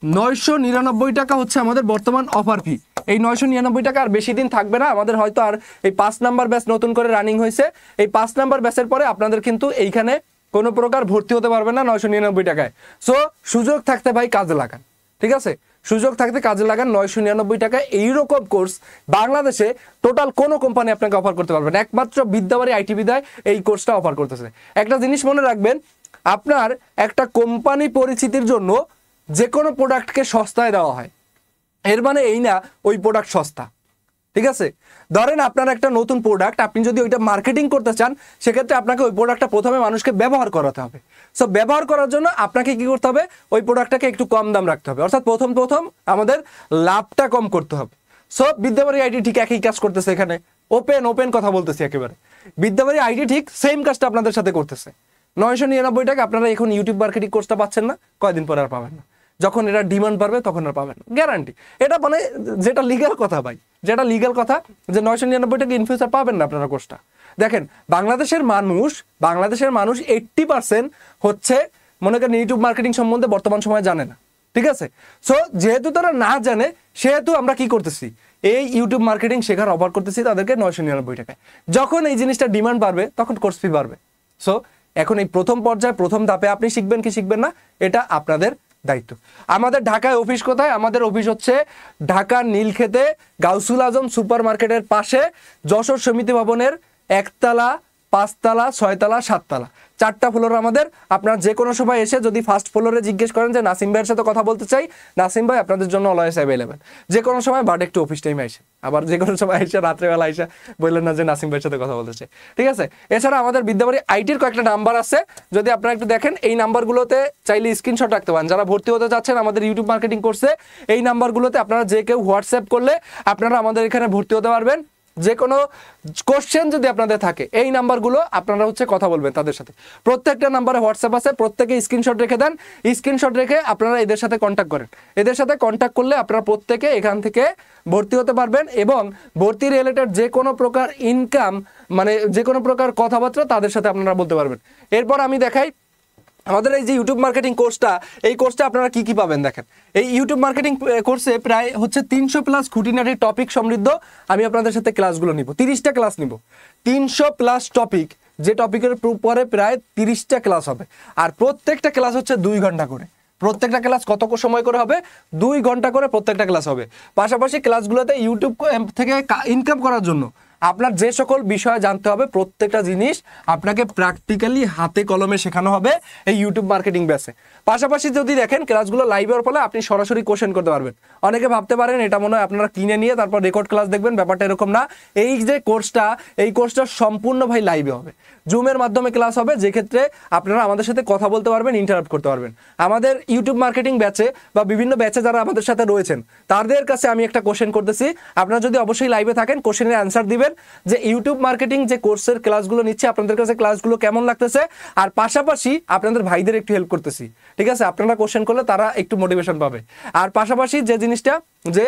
999 টাকা হচ্ছে আমাদের বর্তমান অফার ফি। এই 999 টাকা আর বেশি দিন থাকবে না আমাদের, হয়তো আর এই 5 নাম্বার ব্যাচ নতুন করে রানিং হয়েছে, এই 5 নাম্বার ব্যাচের পরে আপনাদের কিন্তু এইখানে কোনো প্রকার ভর্তি হতে পারবে না 999 টাকায়। সো সুযোগ থাকতে ভাই কাজে লাগান, ঠিক আছে, সুযোগ থাকতে কাজে লাগান। 999 টাকায় এইরকম কোর্স বাংলাদেশে টোটাল কোনো কোম্পানি আপনাকে অফার করতে পারবে না, একমাত্র বিদ্যাবাড়ি আইটি বিদায় এই কোর্সটা অফার করতেছে। একটা জিনিস মনে রাখবেন, আপনার একটা কোম্পানি পরিচিতির জন্য যে কোনো প্রোডাক্টকে সস্তায় দেওয়া হয়, এর মানে এই না ওই প্রোডাক্ট সস্তা, ঠিক আছে। ধরেন আপনার একটা নতুন প্রোডাক্ট, আপনি যদি ওইটা মার্কেটিং করতে চান, সেক্ষেত্রে আপনাকে ওই প্রোডাক্টটা প্রথমে মানুষকে ব্যবহার করাতে হবে। সো ব্যবহার করার জন্য আপনাকে কি করতে হবে? ওই প্রোডাক্টটাকে একটু কম দাম রাখতে হবে, অর্থাৎ প্রথম আমাদের লাভটা কম করতে হবে। সো বিদ্যাবাড়ি আইটি ঠিক একই কাজ করতেছে, এখানে ওপেন কথা বলতেছি একেবারে। বিদ্যাবাড়ি আইটি ঠিক সেম কাজটা আপনাদের সাথে করতেছে। 999 টাকা আপনারা এখন ইউটিউব মার্কেটিং কোর্সটা পাচ্ছেন না, কয়দিন পরে আর পাবেন না। যখন এটা ডিমান্ড বাড়বে তখন আর পাবেন না, গ্যারান্টি। এটা মানে যেটা লিগ্যাল কথা ভাই, যেটা লিগ্যাল কথা, যে 999 টাকা ইন ফিউচার পাবেন না আপনারা কোর্সটা। দেখেন বাংলাদেশের মানুষ 80% হচ্ছে মনে করেন ইউটিউব মার্কেটিং সম্বন্ধে বর্তমান সময়ে জানে না, ঠিক আছে। সো যেহেতু তারা না জানে, সেহেতু আমরা কি করতেছি, এই ইউটিউব মার্কেটিং শেখার অফার করতেছি তাদেরকে 999 টাকায়। যখন এই জিনিসটা ডিমান্ড বাড়বে তখন কোর্স ফি বাড়বে। সো এখন এই প্রথম পর্যায়ে প্রথম ধাপে আপনি শিখবেন কি শিখবেন না, এটা আপনাদের দায়িত্ব। আমাদের ঢাকায় অফিস কোথায়? আমাদের অফিস হচ্ছে ঢাকার নীলক্ষেতে গাউসুল আজম সুপার মার্কেটের পাশে, যশোর সমিতি ভবনের 1 তলা, 5 তলা, 6 তলা, 7 তলা, 4টা ফ্লোর আমাদের। আপনারা যে কোনো সময় এসে যদি ফার্স্ট ফ্লোরে জিজ্ঞেস করেন যে নাসিম ভাইয়ের সাথে কথা বলতে চাই, নাসিম ভাই আপনাদের জন্য অলওয়েজ অ্যাভেলেবেল। যে কোনো সময়, বাট একটু অফিস টাইমে এসে, আবার যে কোনো সময় এসে রাত্রেবেলা এসে বললেন না যে নাসিম ভাইয়ের সাথে কথা বলতে চাই, ঠিক আছে। এছাড়া আমাদের বিদ্যাবাড়ি আইটির কয়েকটা নাম্বার আছে, যদি আপনারা একটু দেখেন, এই নাম্বারগুলোতে চাইলে স্ক্রিনশট রাখতে পারেন। যারা ভর্তি হতে চাচ্ছেন আমাদের ইউটিউব মার্কেটিং কোর্সে, এই নাম্বারগুলোতে আপনারা যে কেউ হোয়াটসঅ্যাপ করলে আপনারা আমাদের এখানে ভর্তি হতে পারবেন। যে কোনো কোশ্চেন যদি আপনাদের থাকে, এই নাম্বারগুলো আপনারা হচ্ছে কথা বলবেন তাদের সাথে। প্রত্যেকটা নাম্বারে হোয়াটসঅ্যাপ আছে, প্রত্যেকে স্ক্রিনশট রেখে দেন। স্ক্রিনশট রেখে আপনারা এদের সাথে কন্ট্যাক্ট করেন। এদের সাথে কন্ট্যাক্ট করলে আপনারা প্রত্যেকে এখান থেকে ভর্তি হতে পারবেন, এবং ভর্তি রিলেটেড যে কোনো প্রকার ইনকাম, মানে যে কোনো প্রকার কথাবার্তা তাদের সাথে আপনারা বলতে পারবেন। এরপর আমি দেখাই আমাদের এই যে ইউটিউব মার্কেটিং কোর্সটা, এই কোর্সটা আপনারা কি কি পাবেন দেখেন। এই ইউটিউব মার্কেটিং কোর্সে প্রায় হচ্ছে 300+ খুঁটিনাটি টপিক সমৃদ্ধ আমি আপনাদের সাথে ক্লাসগুলো নিব, 30টা ক্লাস নিব, 300+ টপিক, যে টপিকের উপরে প্রায় 30টা ক্লাস হবে। আর প্রত্যেকটা ক্লাস হচ্ছে 2 ঘন্টা করে। প্রত্যেকটা ক্লাস কত সময় করে হবে? 2 ঘন্টা করে প্রত্যেকটা ক্লাস হবে। পাশাপাশি ক্লাসগুলোতে ইউটিউব থেকে ইনকাম করার জন্য আপনার যে সকল বিষয় জানতে হবে প্রত্যেকটা জিনিস আপনাকে প্র্যাকটিক্যালি হাতে কলমে শেখানো হবে এই ইউটিউব মার্কেটিং ব্যাচে। পাশাপাশি যদি দেখেন ক্লাসগুলো লাইভের ফলে আপনি সরাসরি কোশ্চেন করতে পারবেন। অনেকে ভাবতে পারেন এটা মনে হয় আপনারা কিনে নিয়ে তারপর রেকর্ড ক্লাস দেখবেন, ব্যাপারটা এরকম না। এই যে কোর্সটা, এই কোর্সটা সম্পূর্ণ ভাই লাইভে হবে, জুমের মাধ্যমে ক্লাস হবে, যে ক্ষেত্রে আপনারা আমাদের সাথে কথা বলতে পারবেন, ইন্টারাপ্ট করতে পারবেন। আমাদের ইউটিউব মার্কেটিং ব্যাচে বা বিভিন্ন ব্যাচে যারা আমাদের সাথে রয়েছেন তাদের কাছে আমি একটা কোশ্চেন করতেছি, আপনারা যদি অবশ্যই লাইভে থাকেন কোশ্চেনের অ্যান্সার দিবেন যে ইউটিউব মার্কেটিং যে কোর্সের ক্লাসগুলো নিচ্ছে আপনাদের কাছে ক্লাসগুলো কেমন লাগতেছে, আর পাশাপাশি আপনাদের ভাইদের একটু হেল্প করতেছি, ঠিক আছে? আপনারা কোশ্চেন করলে তারা একটু মোটিভেশন পাবে। আর পাশাপাশি যে জিনিসটা, যে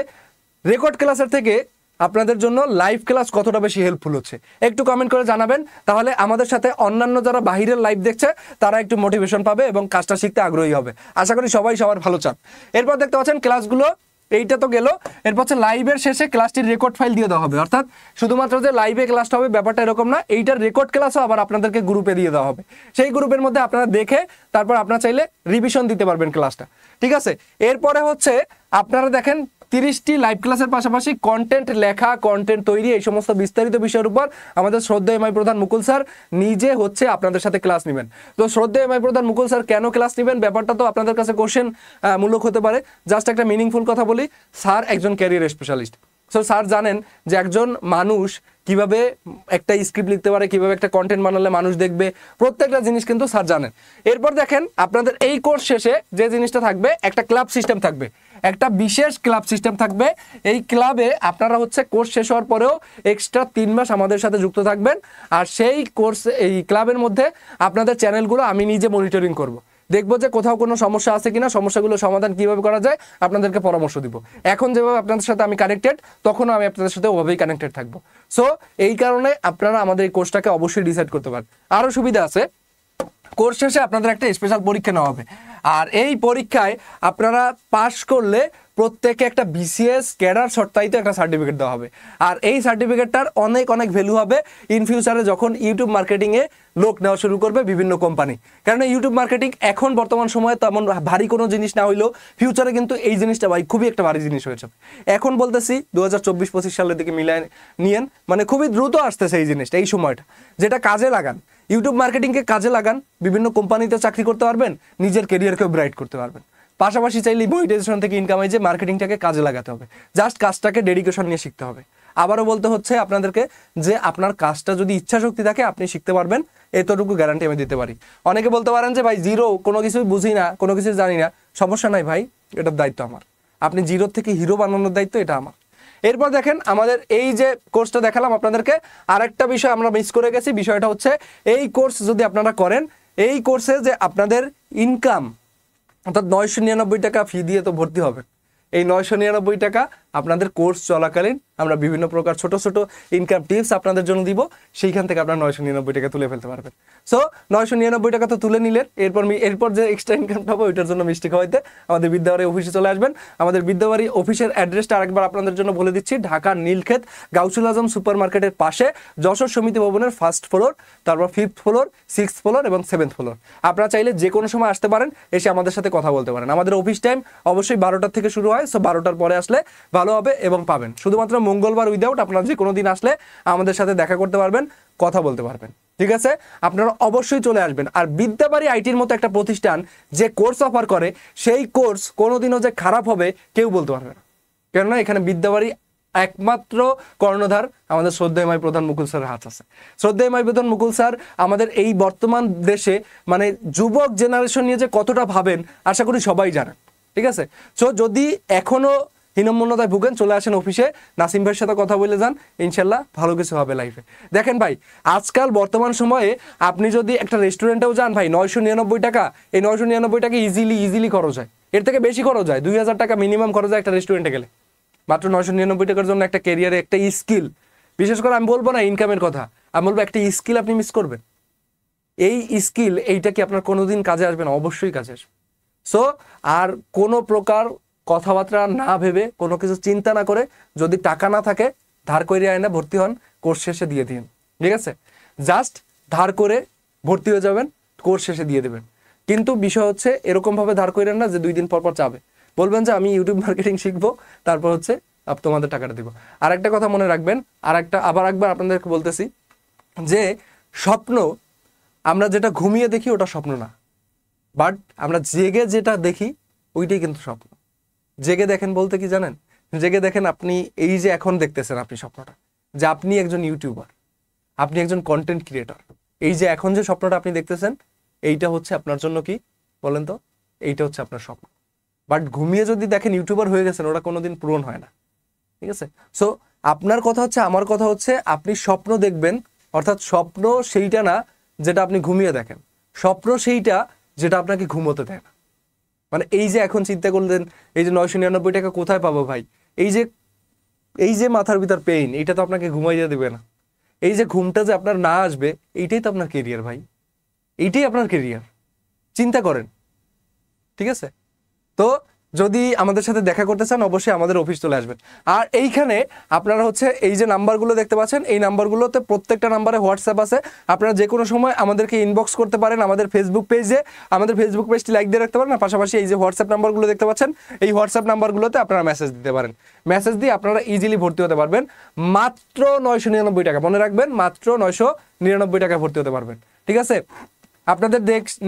রেকর্ড ক্লাসের থেকে আপনাদের জন্য লাইভ ক্লাস কতটা বেশি হেল্পফুল হচ্ছে একটু কমেন্ট করে জানাবেন, তাহলে আমাদের সাথে অন্যান্য যারা বাহিরের লাইভ দেখছে তারা একটু মোটিভেশন পাবে এবং কাজটা শিখতে আগ্রহী হবে। আশা করি সবাই সবার ভালো চান। এরপর দেখতে পাচ্ছেন ক্লাসগুলো, এইটা তো গেল। এরপর হচ্ছে লাইভের শেষে ক্লাসটির রেকর্ড ফাইল দিয়ে দেওয়া হবে, অর্থাৎ শুধুমাত্র যে লাইভে ক্লাসটা হবে ব্যাপারটা এরকম না, এইটার রেকর্ড ক্লাসও আবার আপনাদেরকে গ্রুপে দিয়ে দেওয়া হবে। সেই গ্রুপের মধ্যে আপনারা দেখে তারপর আপনারা চাইলে রিভিশন দিতে পারবেন ক্লাসটা, ঠিক আছে? এরপরে হচ্ছে আপনারা দেখেন 30টি লাইভ ক্লাসের পাশাপাশি কন্টেন্ট লেখা, কন্টেন্ট তৈরি, এই সমস্ত বিস্তারিত বিষয়ের উপর আমাদের শ্রদ্ধেয় এমআই প্রধান মুকুল স্যার নিজে হচ্ছে আপনাদের সাথে ক্লাস নেবেন। তো শ্রদ্ধেয় এমআই প্রধান মুকুল স্যার কেন ক্লাস নেবেন ব্যাপারটা তো আপনাদের কাছে কোশ্চেন মূলক হতে পারে। জাস্ট একটা মিনিংফুল কথা বলি, স্যার একজন ক্যারিয়ার স্পেশালিস্ট। সো স্যার জানেন যে একজন মানুষ কিভাবে একটা স্ক্রিপ্ট লিখতে পারে, কিভাবে একটা কন্টেন্ট বানালে মানুষ দেখবে, প্রত্যেকটা জিনিস কিন্তু স্যার জানেন। এরপর দেখেন আপনাদের এই কোর্স শেষে যে জিনিসটা থাকবে, একটা ক্লাব সিস্টেম থাকবে, একটা বিশেষ ক্লাব সিস্টেম থাকবে। এই ক্লাবে আপনারা হচ্ছে কোর্স শেষ হওয়ার পরেও এক্সট্রা 3 মাস আমাদের সাথে যুক্ত থাকবেন। আর সেই কোর্স, এই ক্লাবের মধ্যে আপনাদের চ্যানেলগুলো আমি নিজে মনিটরিং করব, দেখবো যে কোথাও কোনো সমস্যা আছে কিনা, সমস্যাগুলো সমাধান কিভাবে করা যায় আপনাদেরকে পরামর্শ দিব। এখন যেভাবে আপনাদের সাথে আমি কানেক্টেড, তখনও আমি আপনাদের সাথে ওভাবেই কানেক্টেড থাকবো। সো এই কারণে আপনারা আমাদের এই কোর্সটাকে অবশ্যই ডিসাইড করতে পারেন। আরও সুবিধা আছে, কোর্স শেষে আপনাদের একটা স্পেশাল পরীক্ষা নেওয়া হবে, আর এই পরীক্ষায় আপনারা পাশ করলে প্রত্যেকে একটা বিসিএস ক্যাডার সত্তায়িত একটা সার্টিফিকেট দেওয়া হবে। আর এই সার্টিফিকেটটার অনেক অনেক ভ্যালু হবে ইন ফিউচারে, যখন ইউটিউব মার্কেটিংয়ে লোক নেওয়া শুরু করবে বিভিন্ন কোম্পানি। কারণ ইউটিউব মার্কেটিং এখন বর্তমান সময়ে তেমন ভারী কোনো জিনিস না হইলেও ফিউচারে কিন্তু এই জিনিসটা ভাই খুবই একটা ভারী জিনিস হয়ে যাবে। এখন বলতেছি 2024-25 সালের দিকে মিলায় নিয়েন, মানে খুবই দ্রুত আসতেছে এই জিনিসটা, এই সময়টা, যেটা কাজে লাগান, ইউটিউব মার্কেটিংকে কাজে লাগান, বিভিন্ন কোম্পানিতে চাকরি করতে পারবেন, নিজের কেরিয়ারকেও ব্রাইট করতে পারবেন। পাশাপাশি চাইলে মনিটাইজেশন থেকে ইনকাম হয়, যে মার্কেটিংটাকে কাজে লাগাতে হবে, জাস্ট কাজটাকে ডেডিকেশন নিয়ে শিখতে হবে। আবারও বলতে হচ্ছে আপনাদেরকে যে আপনার কাজটা যদি ইচ্ছা শক্তি থাকে আপনি শিখতে পারবেন, এতটুকু গ্যারান্টি আমি দিতে পারি। অনেকে বলতে পারেন যে ভাই জিরো, কোনো কিছুই বুঝি না, কোনো কিছু জানি না, সমস্যা নাই ভাই, এটার দায়িত্ব আমার। আপনি জিরো থেকে হিরো বানানোর দায়িত্ব এটা আমার। এরপর দেখেন আমাদের এই যে কোর্সটা দেখালাম আপনাদেরকে, আরেকটা বিষয় আমরা মিস করে গেছি, বিষয়টা হচ্ছে এই কোর্স যদি আপনারা করেন, এই কোর্সে যে আপনাদের ইনকাম, অর্থাৎ 999 টাকা ফি দিয়ে তো ভর্তি হবে, এই 999 টাকা আপনাদের কোর্স চলাকালীন আমরা বিভিন্ন প্রকার ছোট ছোট ইনকাম টিপস আপনাদের জন্য দিব, সেইখান থেকে আপনারা 999 টাকা তুলে ফেলতে পারবেন। সো 999 টাকা তো তুলে নিলেন, এরপর যে এক্সট্রা ইনকাম পাবো ওইটার জন্য মিষ্টি খাওয়াইতে আমাদের বিদ্যাবাড়ি অফিসে চলে আসবেন। আমাদের বিদ্যাবাড়ি অফিসের অ্যাড্রেসটা আরেকবার আপনাদের জন্য বলে দিচ্ছি, ঢাকা নীলক্ষেত গাউসুল আজম সুপার মার্কেটের পাশে, যশোর সমিতি ভবনের 1st ফ্লোর, তারপর 5th ফ্লোর, 6th ফ্লোর এবং 7th ফ্লোর। আপনারা চাইলে যে কোনো সময় আসতে পারেন, এসে আমাদের সাথে কথা বলতে পারেন। আমাদের অফিস টাইম অবশ্যই 12টার থেকে শুরু হয়, সো 12টার পরে আসলে ভালো হবে এবং পাবেন। শুধুমাত্র মঙ্গলবার উইদাউট আপনারা যে কোনো দিন আসলে আমাদের সাথে দেখা করতে পারবেন, কথা বলতে পারবেন, ঠিক আছে? আপনারা অবশ্যই চলে আসবেন। আর বিদ্যাবাড়ি আইটির মতো একটা প্রতিষ্ঠান যে কোর্স অফার করে, সেই কোর্স কোনোদিনও যে খারাপ হবে কেউ বলতে পারবে না, কেননা এখানে বিদ্যাবাড়ি একমাত্র কর্ণধার আমাদের শ্রদ্ধেয় এমআই প্রধান মুকুল স্যারের হাত আছে। শ্রদ্ধেয় এমআই প্রধান মুকুল স্যার আমাদের এই বর্তমান দেশে মানে যুবক জেনারেশন নিয়ে যে কতটা ভাবেন আশা করি সবাই জানেন, ঠিক আছে? সো যদি এখনো হীনম্মন্যতায় ভুগেন, চলে আসেন অফিসে, নাসিম ভাইয়ের সাথে কথা বলে যান, ইনশাল্লাহ ভালো কিছু হবে লাইফে। দেখেন ভাই, আজকাল বর্তমান সময়ে আপনি যদি একটা রেস্টুরেন্টেও যান ভাই, 999 টাকা, এই 999 টাকা ইজিলি খরচ হয়, এর থেকে বেশি খরচ হয়, 2000 টাকা মিনিমাম খরচ হয় একটা রেস্টুরেন্টে গেলে। মাত্র 999 টাকার জন্য একটা ক্যারিয়ারে একটা স্কিল, বিশেষ করে আমি বলবো না ইনকামের কথা, আমি বলবো একটা স্কিল আপনি মিস করবেন। এই স্কিল এইটা কি আপনার কোনোদিন কাজে আসবে না? অবশ্যই কাজে আসবে। সো আর কোনো প্রকার কথাবার্তা না ভেবে, কোনো কিছু চিন্তা না করে, যদি টাকা না থাকে ধার করে আয়না ভর্তি হন, কোর্স শেষে দিয়ে দিন। ঠিক আছে, জাস্ট ধার করে ভর্তি হয়ে যাবেন, কোর্স শেষে দিয়ে দেবেন। কিন্তু বিষয় হচ্ছে এরকমভাবে ধার করেন না যে 2 দিন পর পর চাবে, বলবেন যে আমি ইউটিউব মার্কেটিং শিখবো, তারপর হচ্ছে তোমাদের টাকাটা দিব। আর একটা কথা মনে রাখবেন, আবার একবার আপনাদেরকে বলতেছি যে স্বপ্ন আমরা যেটা ঘুমিয়ে দেখি ওটা স্বপ্ন না, বাট আমরা জেগে যেটা দেখি ওইটাই কিন্তু স্বপ্ন। জেগে দেখেন বলতে কি জানেন? জেগে দেখেন আপনি এই যে এখন দেখতেছেন আপনি স্বপ্নটা, যে আপনি একজন ইউটিউবার, আপনি একজন কন্টেন্ট ক্রিয়েটর, এই যে এখন যে স্বপ্নটা আপনি দেখতেছেন এইটা হচ্ছে আপনার জন্য কি বলেন তো? এইটা হচ্ছে আপনার স্বপ্ন। বাট ঘুমিয়ে যদি দেখেন ইউটিউবার হয়ে গেছেন, ওটা কোনোদিন পূরণ হয় না। ঠিক আছে, সো আপনার কথা হচ্ছে, আমার কথা হচ্ছে, আপনি স্বপ্ন দেখবেন, অর্থাৎ স্বপ্ন সেইটা না যেটা আপনি ঘুমিয়ে দেখেন, স্বপ্ন সেইটা যেটা আপনাকে ঘুমোতে দেয় না। মানে এই যে এখন চিন্তা করলেন এই যে 999 টাকা কোথায় পাবো ভাই, এই যে মাথার ভিতর পেইন, এইটা তো আপনাকে ঘুমাইয়ে দেবে না। এই যে ঘুমটা যে আপনার না আসবে, এইটাই তো আপনার কেরিয়ার ভাই, এইটাই আপনার কেরিয়ার। চিন্তা করেন। ঠিক আছে, তো যদি আমাদের সাথে দেখা করতে চান অবশ্যই আমাদের অফিস চলে আসবেন। আর এইখানে আপনারা হচ্ছে এই যে নাম্বারগুলো দেখতে পাচ্ছেন, এই নাম্বারগুলোতে প্রত্যেকটা নাম্বারে হোয়াটসঅ্যাপ আছে। আপনারা যে কোনো সময় আমাদেরকে ইনবক্স করতে পারেন আমাদের ফেসবুক পেজে, আমাদের ফেসবুক পেজটি লাইক দিয়ে রাখতে পারেন। আর পাশাপাশি এই যে হোয়াটসঅ্যাপ নাম্বারগুলো দেখতে পাচ্ছেন, এই হোয়াটসঅ্যাপ নাম্বারগুলোতে আপনারা মেসেজ দিতে পারেন। মেসেজ দিয়ে আপনারা ইজিলি ভর্তি হতে পারবেন মাত্র 999 টাকা। মনে রাখবেন, মাত্র 999 টাকা ভর্তি হতে পারবেন। ঠিক আছে, আপনাদের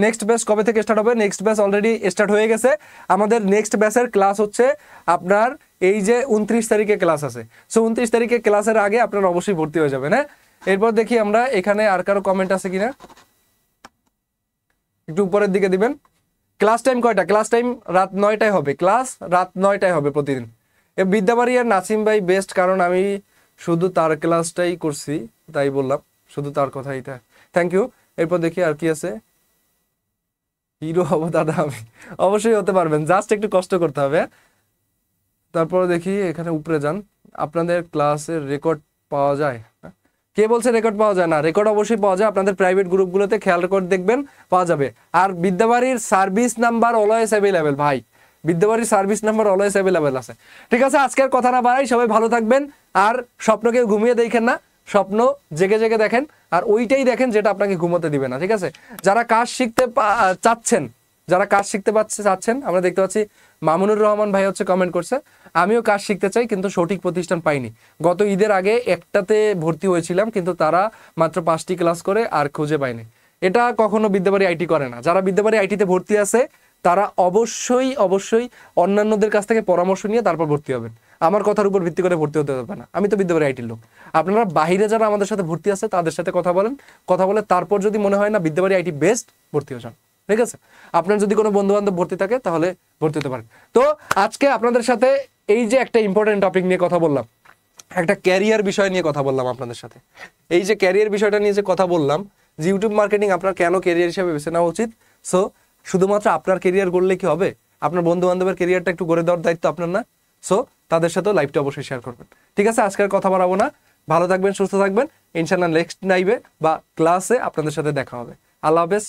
নেক্সট ব্যাচ কবে থেকে স্টার্ট হবে? নেক্সট ব্যাচ অলরেডি স্টার্ট হয়ে গেছে। আমাদের নেক্সট ব্যাচের ক্লাস হচ্ছে আপনার এই যে 29 তারিখে ক্লাস আছে। সো 29 তারিখে ক্লাসের আগে আপনারা অবশ্যই ভর্তি হয়ে যাবেন। হ্যাঁ, এরপর দেখি আমরা এখানে আর কারো কমেন্ট আছে কিনা, একটু উপরের দিকে দিবেন। ক্লাস টাইম কয়টা? ক্লাস টাইম রাত 9টায় হবে, ক্লাস রাত 9টায় হবে প্রতিদিন। বিদ্যাবাড়ি আর নাসিম ভাই বেস্ট, কারণ আমি শুধু তার ক্লাসটাই করছি, তাই বললাম, শুধু তার কথাই। Thank you. এরপর দেখি আর কি আছে। হিরো হবো দাদা আমি, অবশ্যই হতে পারবেন, জাস্ট একটু কষ্ট করতে হবে। তারপর দেখি এখানে উপরে যান, আপনাদের ক্লাসের রেকর্ড পাওয়া যায়? কে বলছে রেকর্ড পাওয়া যায় না? রেকর্ড অবশ্যই পাওয়া যায়, আপনাদের প্রাইভেট গ্রুপগুলোতে খেয়াল রেকর্ড দেখবেন, পাওয়া যাবে। আর বিদ্যাবাড়ির সার্ভিস নাম্বার অলওয়েজ অ্যাভেলেবেল ভাই, বিদ্যাবাড়ির সার্ভিস নাম্বার অলওয়েজ অ্যাভেলেবেল আছে। ঠিক আছে, আজকের কথা না বাড়াই, সবাই ভালো থাকবেন। আর স্বপ্নকে ঘুমিয়ে দেখেন না, স্বপ্ন জেগে জেগে দেখেন, আর ওইটাই দেখেন যেটা আপনাকে ঘুমোতে দিবে না। ঠিক আছে, যারা কাজ শিখতে চাচ্ছেন, আমরা দেখতে পাচ্ছি মামুনুর রহমান ভাই হচ্ছে কমেন্ট করছে, আমিও কাজ শিখতে চাই কিন্তু সঠিক প্রতিষ্ঠান পাইনি। গত ঈদের আগে একটাতে ভর্তি হয়েছিলাম, কিন্তু তারা মাত্র 5টি ক্লাস করে আর খুঁজে পাইনি। এটা কখনো বিদ্যাবাড়ি আইটি করে না। যারা বিদ্যাবাড়ি আইটিতে ভর্তি আছে তারা অবশ্যই অন্যান্যদের কাছ থেকে পরামর্শ নিয়ে তারপর ভর্তি হবেন। আমার কথার উপর ভিত্তি করে ভর্তি হতে হবে না, আমি তো বিদ্যাবাড়ি আইটির লোক। আপনারা বাইরে যারা আমাদের সাথে ভর্তি আছে তাদের সাথে কথা বলে তারপর যদি মনে হয় না বিদ্যাবাড়ি আইটি বেস্ট, ভর্তি হয়ে যান। ঠিক আছে, আপনার যদি কোনো বন্ধু বান্ধব ভর্তি থাকে তাহলে ভর্তি হতে পারেন। তো আজকে আপনাদের সাথে এই যে একটা ইম্পর্টেন্ট টপিক নিয়ে কথা বললাম, একটা ক্যারিয়ার বিষয় নিয়ে কথা বললাম আপনাদের সাথে। এই যে ক্যারিয়ার বিষয়টা নিয়ে যে কথা বললাম, যে ইউটিউব মার্কেটিং আপনার কেন ক্যারিয়ার হিসেবে বেছে নেওয়া উচিত। সো শুধুমাত্র আপনার ক্যারিয়ার গড়লে কি হবে? আপনার বন্ধু বান্ধবের ক্যারিয়ারটা একটু গড়ে দেওয়ার দায়িত্ব আপনার না? সো তাদের সাথেও লাইভটা অবশ্যই শেয়ার করবেন। ঠিক আছে, আজকের কথা বাড়াবো না, ভালো থাকবেন, সুস্থ থাকবেন। ইনশাআল্লাহ নেক্সট লাইভে বা ক্লাসে আপনাদের সাথে দেখা হবে। আল্লাহ হাফেজ।